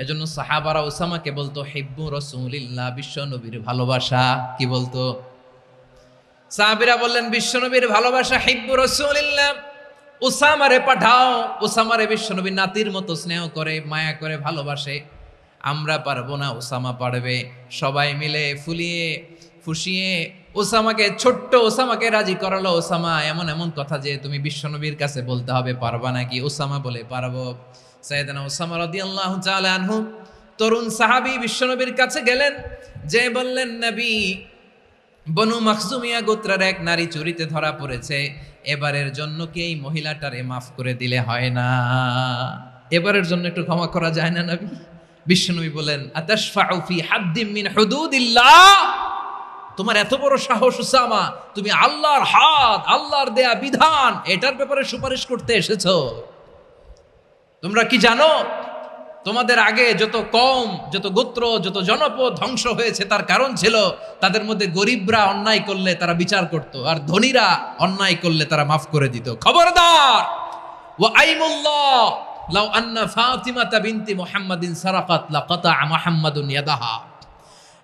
এজন্য সাহাবারা উসামাকে বলতো হিব্বু রাসূলিল্লাহ, বিশ্বনবীর ভালোবাসা। কি বলতো? সাহাবীরা বললেন, বিশ্বনবীর ভালোবাসা হিব্বু রাসূলিল্লাহ, উসামারে পাঠাও। উসামারে বিশ্বনবী নাতির মতো স্নেহ করে, মায়া করে, ভালোবাসে। আমরা পারবো না, উসামা পারবে। সবাই মিলে ফুলিয়ে ফুসিয়ে ছোট্ট ওসামাকে রাজি করালো। ওসামা, এমন এমন কথা যে তুমি বিশ্বনবীর কাছে বলতে হবে, পারবা নাকি? ওসামা বলে, পারবো। সাইয়েদনা ওসামা রাদিয়াল্লাহু তাআলা আনহু তরুণ সাহাবী বিশ্বনবীর কাছে গেলেন, যে বললেন, নবী, বনু মাখজুমিয়া গোত্রের এক নারী চুরিতে ধরা পড়েছে, এবারের জন্য কি এই মহিলাটারে মাফ করে দিলে হয় না? এবারের জন্য একটু ক্ষমা করা যায় না নবী? বিশ্বনবী বলেন, আতাশফাউ ফি হাদ্দিম মিন হুদুদিল্লাহ, তোমার এত বড় সাহস উসামা, তুমি আল্লাহর হাত, আল্লাহর দেয়া বিধান, এটার ব্যাপারে সুপারিশ করতে এসেছো? তোমরা কি জানো তোমাদের আগে যত কওম, যত গোত্র, যত জনপদ ধ্বংস হয়েছে, তার কারণ ছিল তাদের মধ্যে গরিবরা অন্যায় করলে তারা বিচার করত, আর ধনীরা অন্যায় করলে তারা মাফ করে দিত। খবরদার! ওয়া আইমুল্লাহ লাউ আন্না ফাতিমাতা বিনতি মুহাম্মাদিন সারাকাত লাকাতা মুহাম্মাদুন ইয়াদাহা।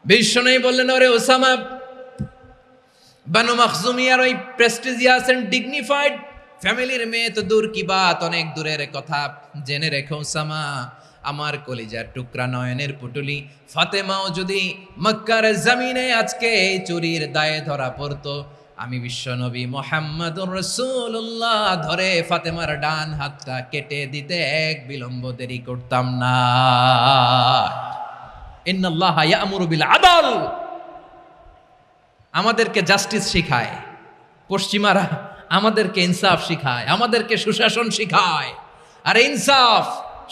বিশ্বনবী বললেন, ওরে ওসামা, বানু মাখজুমিয়ার ওই প্রেস্টিজিয়াস এন্ড ডিগনিফাইড ফ্যামিলির মেয়ে তো দূর কি বাত, অনেক দূরের কথা। জেনে রেখো ওসামা, আমার কলিজার টুকরা, নয়নের পুটুলি ফাতেমাও যদি মক্কার জমিনে আজকে এই চুরির দায়ে ধরা পড়তো, আমি বিশ্বনবী মুহাম্মাদুর রাসূলুল্লাহ ধরে ফাতেমার ডান হাতটা কেটে দিতে এক বিলম্ব দেরি করতাম না। ইন্নাল্লাহা ইয়া'মুরু বিল আদল, আমাদেরকে জাস্টিস শিখায় পশ্চিমারা, আমাদেরকে ইনসাফ শিখায়, আমাদেরকে সুশাসন শিখায়। আর ইনসাফ,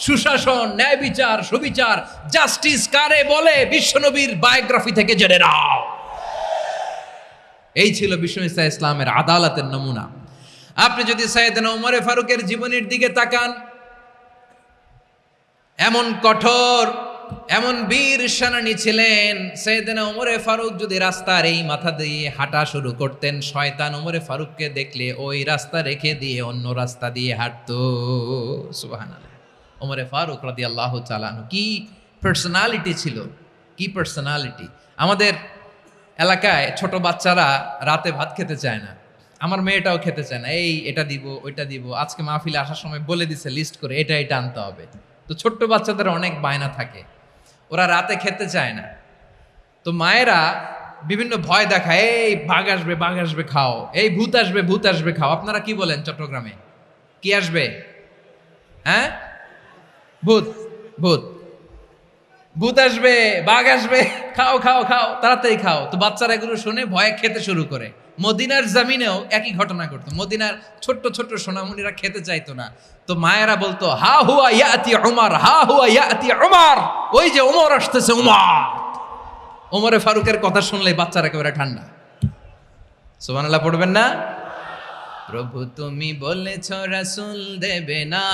সুশাসন, ন্যায় বিচার, সুবিচার, জাস্টিস কারে বলে? বিশ্বনবীর বায়োগ্রাফি থেকে জেনে নাও। এই ছিল বিশ্বনবী ইসলামের আদালতের নমুনা। আপনি যদি সাইয়েদনা ওমর ফারুকের জীবনের দিকে তাকান, এমন কঠোর, এমন বীর সেনানী ছিলেন। সাইয়েদনা ওমর ফারুক যদি রাস্তার এই মাথা দিয়ে হাঁটা শুরু করতেন, শয়তান ওমর ফারুককে দেখলে ওই রাস্তা রেখে দিয়ে অন্য রাস্তা দিয়ে হাঁটতো। সুবহানাল্লাহ। ওমর ফারুক রাদিয়াল্লাহু তাআলা আনহু কি পার্সোনালিটি ছিল, কি পার্সোনালিটি! আমাদের এলাকায় ছোট বাচ্চারা রাতে ভাত খেতে চায় না, আমার মেয়েটাও খেতে চায় না। এই এটা দিব, ওইটা দিব, আজকে মাহফিলে আসার সময় বলে দিছে লিস্ট করে, এটা এটা আনতে হবে। তো ছোট্ট বাচ্চাদের অনেক বায়না থাকে, ওরা রাতে খেতে চায় না। তো মায়েরা বিভিন্ন ভয় দেখায়, এই বাঘ আসবে, বাঘ আসবে খাও, এই ভূত আসবে, ভূত আসবে খাও। আপনারা কি বলেন চট্টগ্রামে? কি আসবে? হ্যাঁ, ভূত, ভূত, ভূত আসবে, বাঘ আসবে, খাও খাও খাও, তাড়াতাড়ি খাও। তো বাচ্চারা এগুলো শুনে ভয়ে খেতে শুরু করে। মদিনার জমিনেও একই ঘটনা ঘটতো। মদিনার ছোট্ট ছোট্ট সোনামণিরা খেতে চাইতো না, তো মায়েরা বলতো, হা হুয়া ইয়াতি উমর, হা হুয়া ইয়াতি উমর, ওই যে ওমর আসতেছে, উমর। ওমরে ফারুকের কথা শুনলে বাচ্চারা একেবারে ঠান্ডা। সুবহানাল্লাহ পড়বেন না? প্রভু তুমি বলেছ রাসূল দেবে না,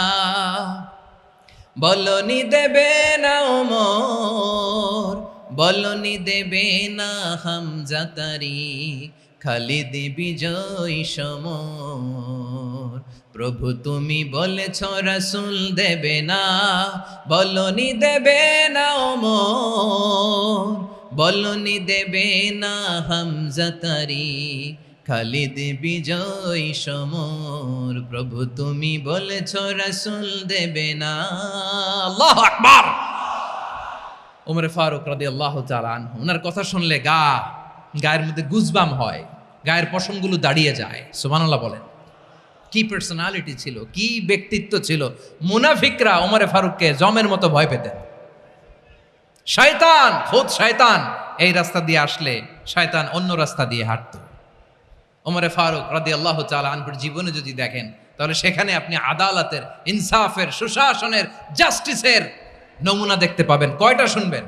বলনি দেবে না ওমর, বলনি দেবে না হামজা তারিক, খালিদ বিজয় সমর। প্রভু তুমি বলেছ রাসূল দেবে না, বলনি দেবে না ওমর, বলনি দেবে না হামজা তারিক, খালিদ বিজয় সমর। প্রভু তুমি বলেছ রাসূল দেবে না। আল্লাহু আকবার। ওমরে ফারুক রাদিয়াল্লাহু তাআলা আনহু, ওনার কথা শুনলে গায়ের মধ্যে গুজবাম হয়, গায়ের পশমগুলো দাঁড়িয়ে যায়। সুবহানাল্লাহ বলেন। কি পার্সোনালিটি ছিল, কি ব্যক্তিত্ব ছিল! মুনাফিকরা ওমরে ফারুককে জমের মতো ভয় পেতেন। শয়তান, খোদ শয়তান এই রাস্তা দিয়ে আসলে শয়তান অন্য রাস্তা দিয়ে হাঁটত। ওমরে ফারুক রাদিয়াল্লাহু তাআলা আনহুর জীবনে যদি দেখেন, তাহলে সেখানে আপনি আদালতের, ইনসাফের, সুশাসনের, জাস্টিসের নমুনা দেখতে পাবেন। কয়টা শুনবেন?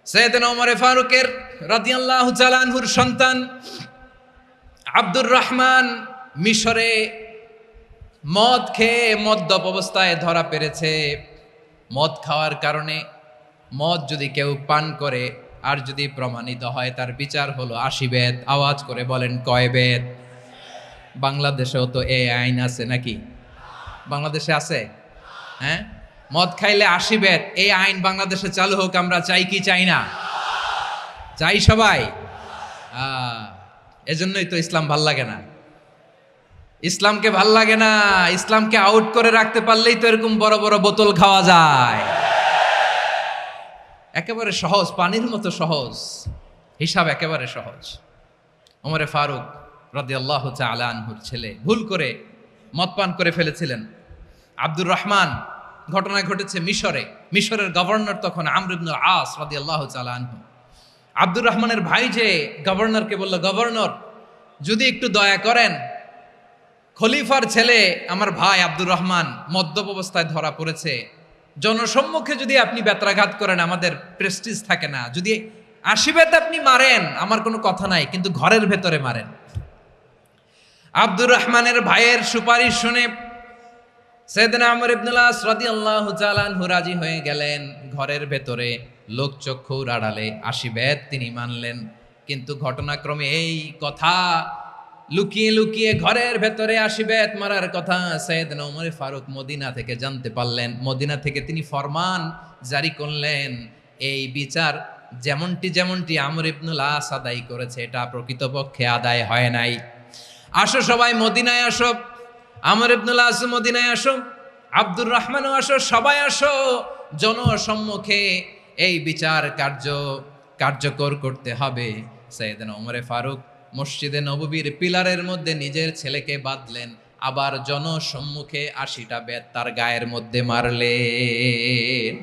সাইয়েদনা ওমরে ফারুকের রাদিয়াল্লাহু তাআলা আনহুর সন্তান আব্দুর রহমান মিশরে মদ খেয়ে মদ্যপ অবস্থায় ধরা পড়েছে। মদ খাওয়ার কারণে, মদ যদি কেউ পান করে আর যদি প্রমাণিত হয়, তার বিচার হলো 80 বেত। আওয়াজ করে বলেন কয় বেত? বাংলাদেশেও তো এই আইন আছে নাকি? বাংলাদেশে আছে? হ্যাঁ, মদ খাইলে 80 বেত, এই আইন বাংলাদেশে চালু হোক। আমরা চাই কি চাই না? চাই সবাই। এজন্যই তো ইসলাম ভাল লাগে না। ইসলামকে ভাল লাগে না। ইসলামকে আউট করে রাখতে পারলেই তো এরকম বড় বড় বোতল খাওয়া যায়। একেবারে সহজ, পানির মতো সহজ, হিসাব একেবারে সহজ। ওমরে ফারুক রাদিয়াল্লাহু তাআলা আনহুর ছেলে ভুল করে মদ পান করে ফেলেছিলেন। আব্দুর রহমান, ঘটনা ঘটেছে মিশরে। মিশরের গভর্নর তখন আমর ইবনুল আস রাদিয়াল্লাহু তাআলা আনহু। আব্দুর রহমানের ভাই যে গভর্নরকে বলল, গভর্নর যদি একটু দয়া করেন, খলিফার ছেলে আমার ভাই আব্দুর রহমান মদ্যপ অবস্থায় ধরা পড়েছে, জনসম্মুখে যদি আপনি বেত্রাঘাত করেন আমাদের প্রেস্টিজ থাকে না, যদি 80 বেত আপনি মারেন আমার কোনো কথা নাই, কিন্তু ঘরের ভেতরে মারেন। আব্দুর রহমানের ভাইয়ের সুপারিশ শুনে সাইয়েদনা আমর ইবনুল আস রাদিয়াল্লাহু তাআলা আনহু রাজি হয়ে গেলেন। ঘরের ভেতরে লোকচক্ষুর আড়ালে 80 বেত তিনি মানলেন। কিন্তু ঘটনাক্রমে এই কথা লুকিয়ে লুকিয়ে ঘরের ভেতরে 80 বেত মারার কথা সাইয়েদনা ওমর ফারুক মদিনা থেকে জানতে পারলেন। মদিনা থেকে তিনি ফরমান জারি করলেন, এই বিচার যেমনটি আমর ইবনুল আস আদায় করেছে, এটা প্রকৃতপক্ষে আদায় হয় নাই। আসো সবাই মদিনায় আসো, আমর ইবনুল আস মদিনায় আসো, আব্দুর রহমানও আসো, সবাই আসো, জনসম্মুখে এই বিচার কার্যকর করতে হবে। সাইয়েদনা ওমরে ফারুক মসজিদে নববীর পিলারের মধ্যে নিজের ছেলেকে বাঁধলেন, আবার জনসম্মুখে 80টা বেত তার গায়ের মধ্যে মারলেন।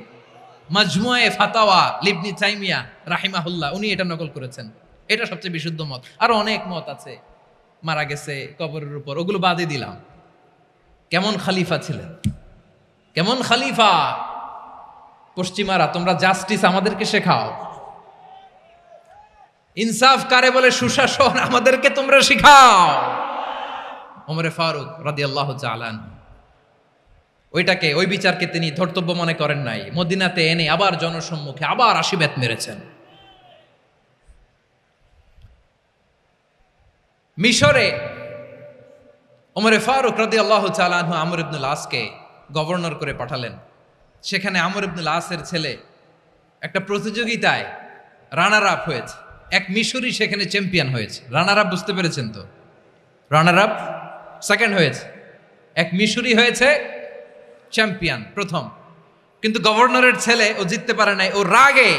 মাজমুয়ে ফাতাওয়া ইবনে তাইমিয়া রাহিমাহুল্লাহ উনি এটা নকল করেছেন। এটা সবচেয়ে বিশুদ্ধ মত। আর অনেক মত আছে, মারা গেছে কবরের উপর, ওগুলো বাদই দিলাম। কেমন খলিফা ছিলেন, কেমন খলিফা! পশ্চিমারা তোমরা জাস্টিস আমাদেরকে শেখাও, ইনসাফ কারে বলে, সুশাসন আমাদেরকে তোমরা শিখাও। ওমরে ফারুক রাদিয়াল্লাহু তাআলা আনহু ওই বিচারকে তিনি ধর্তব্য মনে করেন নাই। মদিনাতে এনে আবার জনসম্মুখে আবার 80 বেত মেরেছেন। মিশরে ওমরে ফারুক রাদিয়াল্লাহু তাআলা আনহু আমর ইবনুল আসকে গভর্নর করে পাঠালেন। সেখানে আমর ইবনুল আসের ছেলে একটা প্রতিযোগিতায় রানার আপ হয়েছে। এক মিশরি সেখানে চ্যাম্পিয়ন হয়েছে। রানার আপ বুঝতে পেরেছেন তো? রানার আপ সেকেন্ড হয়েছে, এক মিশরি হয়েছে চ্যাম্পিয়ন প্রথম। কিন্তু গভর্নরের ছেলে ও জিততে পারে নাই। ও রাগে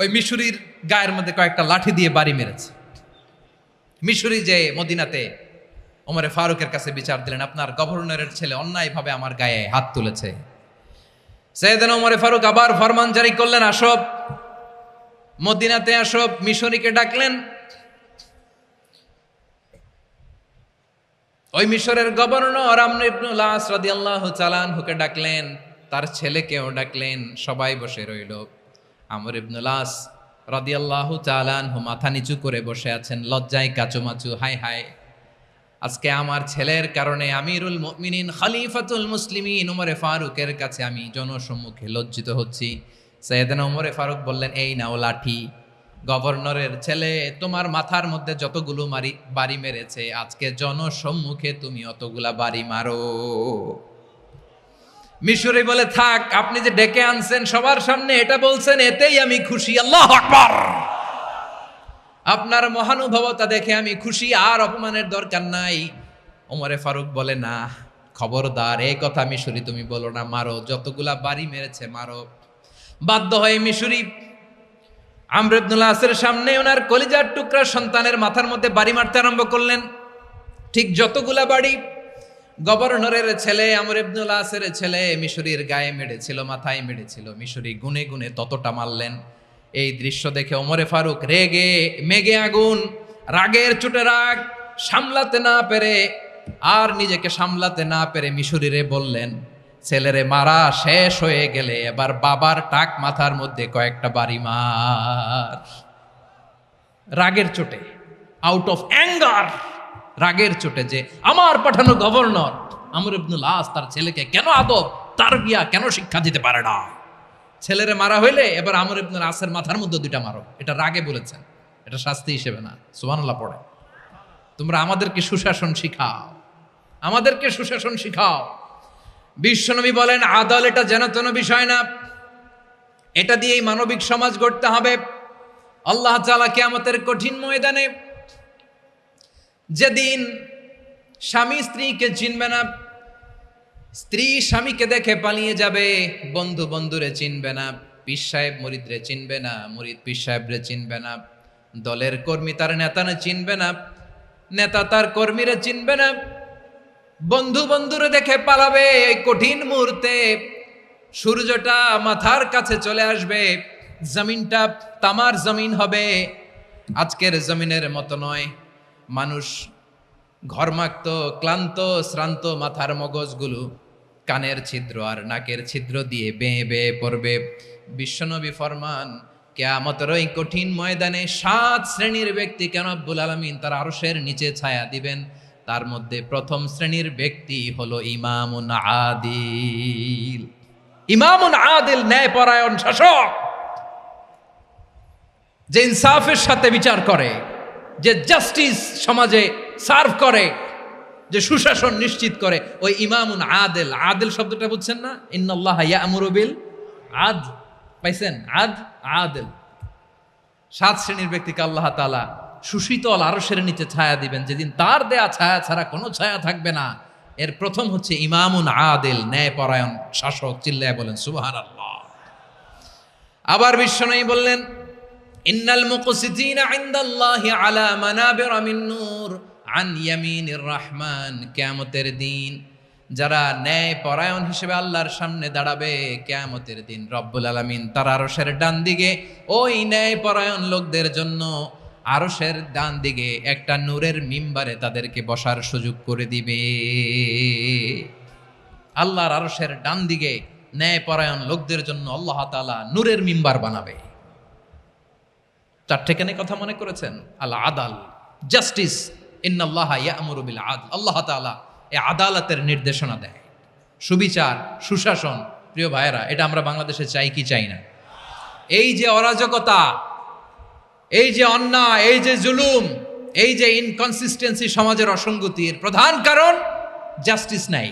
ওই মিশরির গায়ের মধ্যে কয়েকটা লাঠি দিয়ে বাড়ি মেরেছে। মিশরি যে মদিনাতে ওমরে ফারুকের কাছে বিচার দিলেন, আপনার গভর্নরের ছেলে অন্যায়ভাবে আমার গায়ে হাত তুলেছে। সাইয়েদনা ওমরে ফারুক আবার ফরমান জারি করলেন, আসব মদিনাতে আসব। মিশরীকে ডাকলেন। ওই মিশরের গভর্নর আমর ইবনুল আস রাদিয়াল্লাহু তাআলা আনহুকে ডাকলেন, তার ছেলেকেও ডাকলেন। সবাই বসে রইল। আমর ইবনুল আস রাদিয়াল্লাহু তাআলা আনহু মাথা নিচু করে বসে আছেন, লজ্জায় কাচুমাচু। হায় হায়, আজকে আমার ছেলের কারণে আমিরুল মুমিনিন খলিফাতুল মুসলিমিন ওমরে ফারুকের কাছে আমি জনসম্মুখে লজ্জিত হচ্ছি। সাইয়েদনা ওমরে ফারুক বললেন, এই নাও লাঠি, গভর্নরের ছেলে তোমার মাথার মধ্যে যতগুলো বাড়ি মেরেছে, আজকে জনসম্মুখে তুমি অতগুলা বাড়ি মারো। মিশরি বলে, থাক, আপনি যে ডেকে আনছেন সবার সামনে এটা বলছেন, এতেই আমি খুশি। আল্লাহু আকবার! আপনার মহানুভবতা দেখে আমি খুশি, আর অপমানের দরকার নাই। ওমরে ফারুক বলে, না, খবরদার, এই কথা মিশরি তুমি বলো না, মারো, যতগুলা বাড়ি মেরেছে মারো। বাধ্য হয়ে মিশরি আমর ইবনুল আসের সামনে ওনার কলিজার টুকরা সন্তানের মাথার মধ্যে বাড়ি মারতে আরম্ভ করলেন। ঠিক যতগুলা বাড়ি গভর্নরের ছেলে আমর ইবনুল আসের ছেলে মিশরীর গায়ে মেরেছিল, মাথায় মেরেছিল, মিশরী গুনে গুনে ততটা মারলেন। এই দৃশ্য দেখে ওমরে ফারুক রেগে মেগে আগুন, রাগের চোটে রাগ সামলাতে না পেরে আর নিজেকে সামলাতে না পেরে মিশরীরে বললেন, ছেলেরে মারা শেষ হয়ে গেলে এবার বাবার টাক মাথার মধ্যে কয়েকটা বাড়ি মার। রাগের চোটে, আউট অফ অ্যাঙ্গার, রাগের চোটে যে আমার পাঠানো গভর্নর আমর ইবনুল আস তার ছেলেকে কেন আদব তারবিয়া কেন শিক্ষা দিতে পারে না, ছেলেরে মারা হইলে এবার আমর ইবনুল আসের মাথার মধ্যে দুইটা মারো। এটা রাগে বলেছেন, এটা শাস্তি হিসেবে না। সুবহানাল্লাহ পড়ে। তোমরা আমাদেরকে সুশাসন শিখাও, আমাদেরকে সুশাসন শিখাও। বিশ্বনবী বলেন আদল এটা যেন তেন বিষয় না, এটা দিয়েই মানবিক সমাজ গড়তে হবে। আল্লাহ তাআলা কিয়ামতের কঠিন ময়দানে যেদিন স্বামী স্ত্রীকে চিনবে না, স্ত্রী স্বামীকে দেখে পালিয়ে যাবে, বন্ধু বন্ধুরে চিনবে না, পীর সাহেব মুরিদরে চিনবে না, মুরিদ পীর সাহেবরে চিনবে না, দলের কর্মী তার নেতারে চিনবে না, নেতা তার কর্মীরা চিনবে না, বন্ধু বন্ধুরে দেখে পালাবে। এই কঠিন মুহূর্তে সূর্যটা মাথার কাছে চলে আসবে, জমিনটা তামার জমিন হবে, আজকের জমিনের মতো নয়। মানুষ ঘর্মাক্ত ক্লান্ত শ্রান্ত মাথার মগজগুলো কানের ছিদ্র আর নাকের ছিদ্র দিয়ে বেয়ে বেয়ে পড়বে। বিশ্বনবী ফরমান কিয়ামতের ওই কঠিন ময়দানে 7 শ্রেণীর ব্যক্তিকে রব্বুল আলামিন তার আরশের নিচে ছায়া দিবেন। তার মধ্যে প্রথম শ্রেণীর ব্যক্তি হলো ইমামুন আদিল। ইমামুন আদিল, ন্যায়পরায়ণ শাসক, যে ইনসাফের সাথে বিচার করে, যে জাস্টিস সমাজে সার্ভ করে, যে সুশাসন নিশ্চিত করে, ওই ইমামুন আদিল। আদিল শব্দটা বুঝছেন না? ইন্নাল্লাহ ইয়া'মুরু বিল আদল, পাইছেন? আদিল। 7 শ্রেণীর ব্যক্তিকে আল্লাহ তাআলা সুশীতল আরশের নিচে ছায়া দিবেন, যেদিন তার দেয়া ছায়া ছাড়া কোনো ছায়া থাকবে না। এর প্রথম হচ্ছে ইমামুন আদিল, ন্যায়পরায়ণ শাসক। চিল্লায় বলেন সুবহানাল্লাহ। আবার বিশ্বনবী বললেন ইন্নাল মুকসিতিনা ইনদাল্লাহি আলা মানাবিরা মিন নূর আন ইয়ামিনির রহমান। কিয়ামতের দিন যারা ন্যায়পরায়ণ হিসেবে আল্লাহর সামনে দাঁড়াবে, কিয়ামতের দিন রব্বুল আলামিন তার আরশের ডান দিকে ওই ন্যায়পরায়ণ লোকদের জন্য আরশের ডান দিকে একটা নূরের মিম্বারে তাদেরকে বসার সুযোগ করে দিবে। আল্লাহর আরশের ডান দিকে ন্যায়পরায়ণ লোকদের জন্য আল্লাহ তাআলা নূরের মিম্বার বানাবে। 4টে কেন কথা মনে করেছেন? আল আদাল, জাস্টিস। ইন্নাল্লাহা ইয়া'মুরু বিল আদল। আল্লাহ তাআলা এই আদালতের নির্দেশনা দেয়, সুবিচার, সুশাসন। প্রিয় ভাইয়েরা, এটা আমরা বাংলাদেশে চাই কি চাই না? এই যে অরাজকতা, এই যে অন্যায়, এই যে জুলুম, এই যে ইনকনসিস্টেন্সি সমাজের অসঙ্গতির প্রধান কারণ জাস্টিস নাই,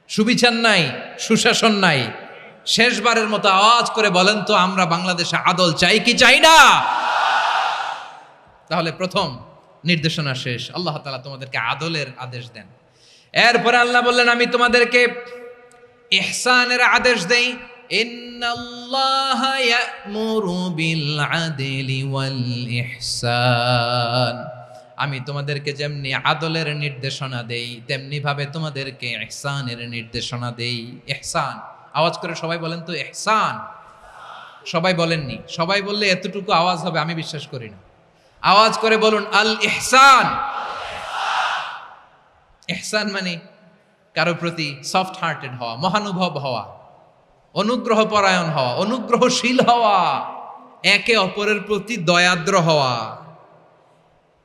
সুবিচার নাই, সুশাসন নাই। শেষবারের মতো আওয়াজ করে বলেন তো, আমরা বাংলাদেশে আদল চাই কি চাই না? তাহলে প্রথম নির্দেশনা শেষ। আল্লাহ তাআলা তোমাদেরকে আদলের আদেশ দেন। এরপরে আল্লাহ বললেন আমি তোমাদেরকে ইহসানের আদেশ দেই। ইন্নাল্লাহা ইয়া'মুরু বিল আদলি ওয়াল ইহসান। আমি তোমাদেরকে যেমনি আদলের নির্দেশনা দেই, তেমনি ভাবে তোমাদেরকে ইহসানের নির্দেশনা দেই। ইহসান, আওয়াজ করে সবাই বলেন তো ইহসান। সবাই বলেননি, সবাই বললে এতটুকু আওয়াজ হবে আমি বিশ্বাস করি না। আওয়াজ করে বলুন আল ইহসান। ইহসান মানে কারো প্রতি সফট হার্টেড হওয়া, মহানুভব হওয়া, অনুগ্রহ পরায়ণ হওয়া, অনুগ্রহশীল হওয়া, একে অপরের প্রতি দয়াদ্র হওয়া।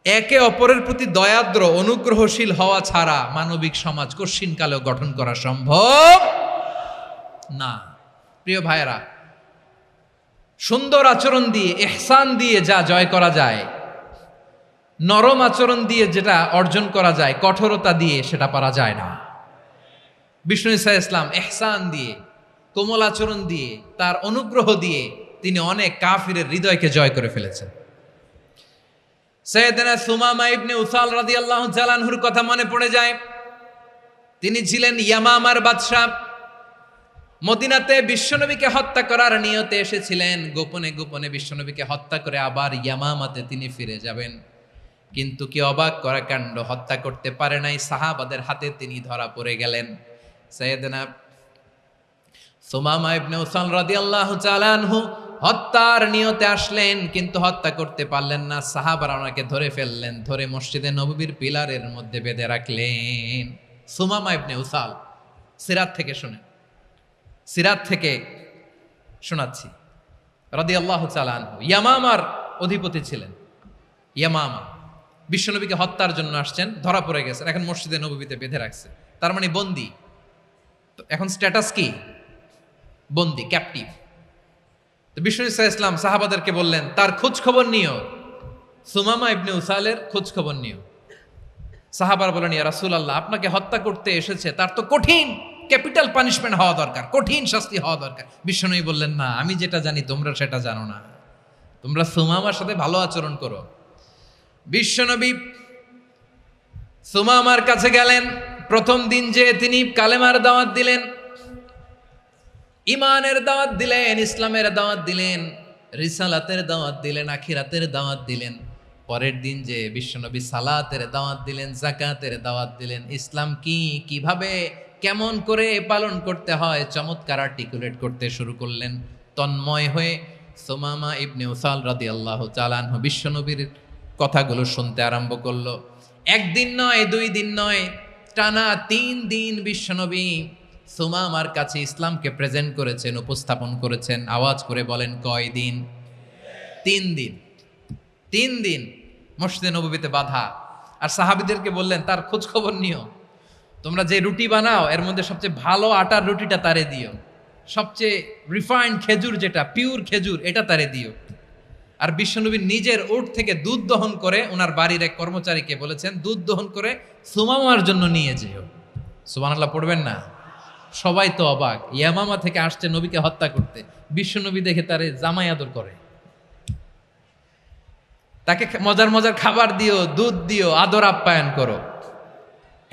একে অপরের প্রতি দয়াদ্র অনুগ্রহশীল হওয়া ছাড়া মানবিক সমাজ কশিনকালেও গঠন করা সম্ভব না। প্রিয় ভাইয়েরা, সুন্দর আচরণ দিয়ে, ইহসান দিয়ে যা জয় করা যায়, নরম আচরণ দিয়ে যেটা অর্জন করা যায়, কঠোরতা দিয়ে সেটা পারা যায় না। বিষ্ণু ঈসা ইসলাম ইহসান দিয়ে, কোমল আচরণ দিয়ে, তার অনুগ্রহ দিয়ে তিনি অনেক কাফিরের হৃদয়কে জয় করে ফেলেছেন। সাইয়েদনা সুমামা ইবনে উসাল রাদিয়াল্লাহু তাআলা আনহুর কথা মনে পড়ে যায়। তিনি ছিলেন ইয়ামামার বাদশা। মদিনাতে বিশ্বনবীকে হত্যা করার নিয়তে এসেছিলেন, গোপনে গোপনে বিশ্বনবীকে হত্যা করে আবার ইয়ামামাতে তিনি ফিরে যাবেন। কিন্তু কি অবাক করা কাণ্ড, হত্যা করতে পারে নাই, সাহাবাদের হাতে তিনি ধরা পড়ে গেলেন। সাইয়েদনা সুমামা ইবনে উসাল রাদিয়াল্লাহু তাআলা আনহু হত্যার নিয়তে আসলেন, কিন্তু হত্যা করতে পারলেন না। সাহাবারা ওনাকে ধরে ফেললেন, ধরে মসজিদে নববীর পিলারের মধ্যে বেঁধে রাখলেন। সুমামা ইবনে উসাল, সিরাত থেকে শুনেন, সিরাত থেকে শোনাচ্ছি, রাদিয়াল্লাহু তাআলা আনহু ইয়ামামার অধিপতি ছিলেন। ইয়ামামা বিশ্বনবীকে হত্যার জন্য আসছেন, ধরা পড়ে গেছেন, এখন মসজিদে নববীতে বেঁধে রাখছে, তার মানে বন্দী। তো এখন স্ট্যাটাস কি? বন্দী, ক্যাপটিভ। তো বিষ্ণু ইসলাম সাহাবাদেরকে বললেন, তার খোঁজ খবর নিও, সুমামা ইবনে উসালের খোঁজ খবর নিও। সাহাবার বলেন, ইয়া রাসূলুল্লাহ, আপনাকে হত্যা করতে এসেছে, তার তো কঠিন ক্যাপিটাল পানিশমেন্ট হওয়া দরকার, কঠিন শাস্তি হওয়া দরকার। বিশ্বনবী বললেন, না, আমি যেটা জানি তোমরা সেটা জানো না, তোমরা সুমামার সাথে ভালো আচরণ করো। বিশ্বনবী সুমামার কাছে গেলেন। প্রথম দিন যে তিনি কালেমার দাওয়াত দিলেন, ইমানের দাওয়াত দিলেন, ইসলামের দাওয়াত দিলেন, রিসালাতের দাওয়াত দিলেন, আখিরাতের দাওয়াত দিলেন। পরের দিন যে বিশ্বনবী সালাতের দাওয়াত দিলেন, যাকাতের দাওয়াত দিলেন, ইসলাম কি, কিভাবে, কেমন করে পালন করতে হয় চমৎকার আর্টিকুলেট করতে শুরু করলেন। তন্ময় হয়ে সুমামা ইবনে উসাল রাদিয়াল্লাহু তাআলা আনহু বিশ্বনবীর কথাগুলো শুনতে আরম্ভ করলো। একদিন নয়, 2 দিন নয়, টানা 3 দিন বিশ্বনবী সুমামার কাছে ইসলামকে প্রেজেন্ট করেছেন, উপস্থাপন করেছেন। আওয়াজ করে বলেন, কয় দিন? 3 দিন। 3 দিন মসজিদে নববীতে বাঁধা। আর সাহাবীদেরকে বললেন, তার খোঁজ খবর নিও, তোমরা যে রুটি বানাও এর মধ্যে সবচেয়ে ভালো আটার রুটিটা তারে দিও, সবচেয়ে রিফাইন্ড খেজুর, যেটা পিওর খেজুর, এটা তারে দিও। আর বিশ্বনবী নিজের উট থেকে দুধ দহন করে ওনার বাড়ির এক কর্মচারীকে বলেছেন, দুধ দহন করে সুমামার জন্য নিয়ে যেও। সুবহানাল্লাহ পড়বেন না? সবাই তো অবাক, ইয়ামামা থেকে আসছে নবীকে হত্যা করতে, বিশ্বনবী দেখে তারে জামাই আদর করে, তাকে মজার মজার খাবার দিও, দুধ দিও, আদর আপ্যায়ন করো।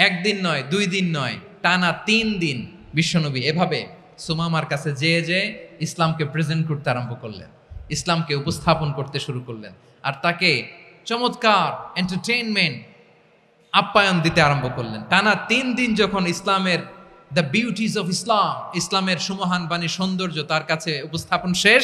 একদিন নয়, 2 দিন নয়, টানা 3 দিন বিশ্বনবী এভাবে সুমামার কাছে যেয়ে ইসলামকে প্রেজেন্ট করতে আরম্ভ করলেন, ইসলামকে উপস্থাপন করতে শুরু করলেন। আর তাকে চমৎকার এন্টারটেইনমেন্ট, আপ্যায়ন দিতে আরম্ভ করলেন। টানা 3 দিন যখন ইসলামের দ্য বিউটিজ অফ ইসলাম, ইসলামের সুমহান বাণী, সৌন্দর্য তার কাছে উপস্থাপন শেষ,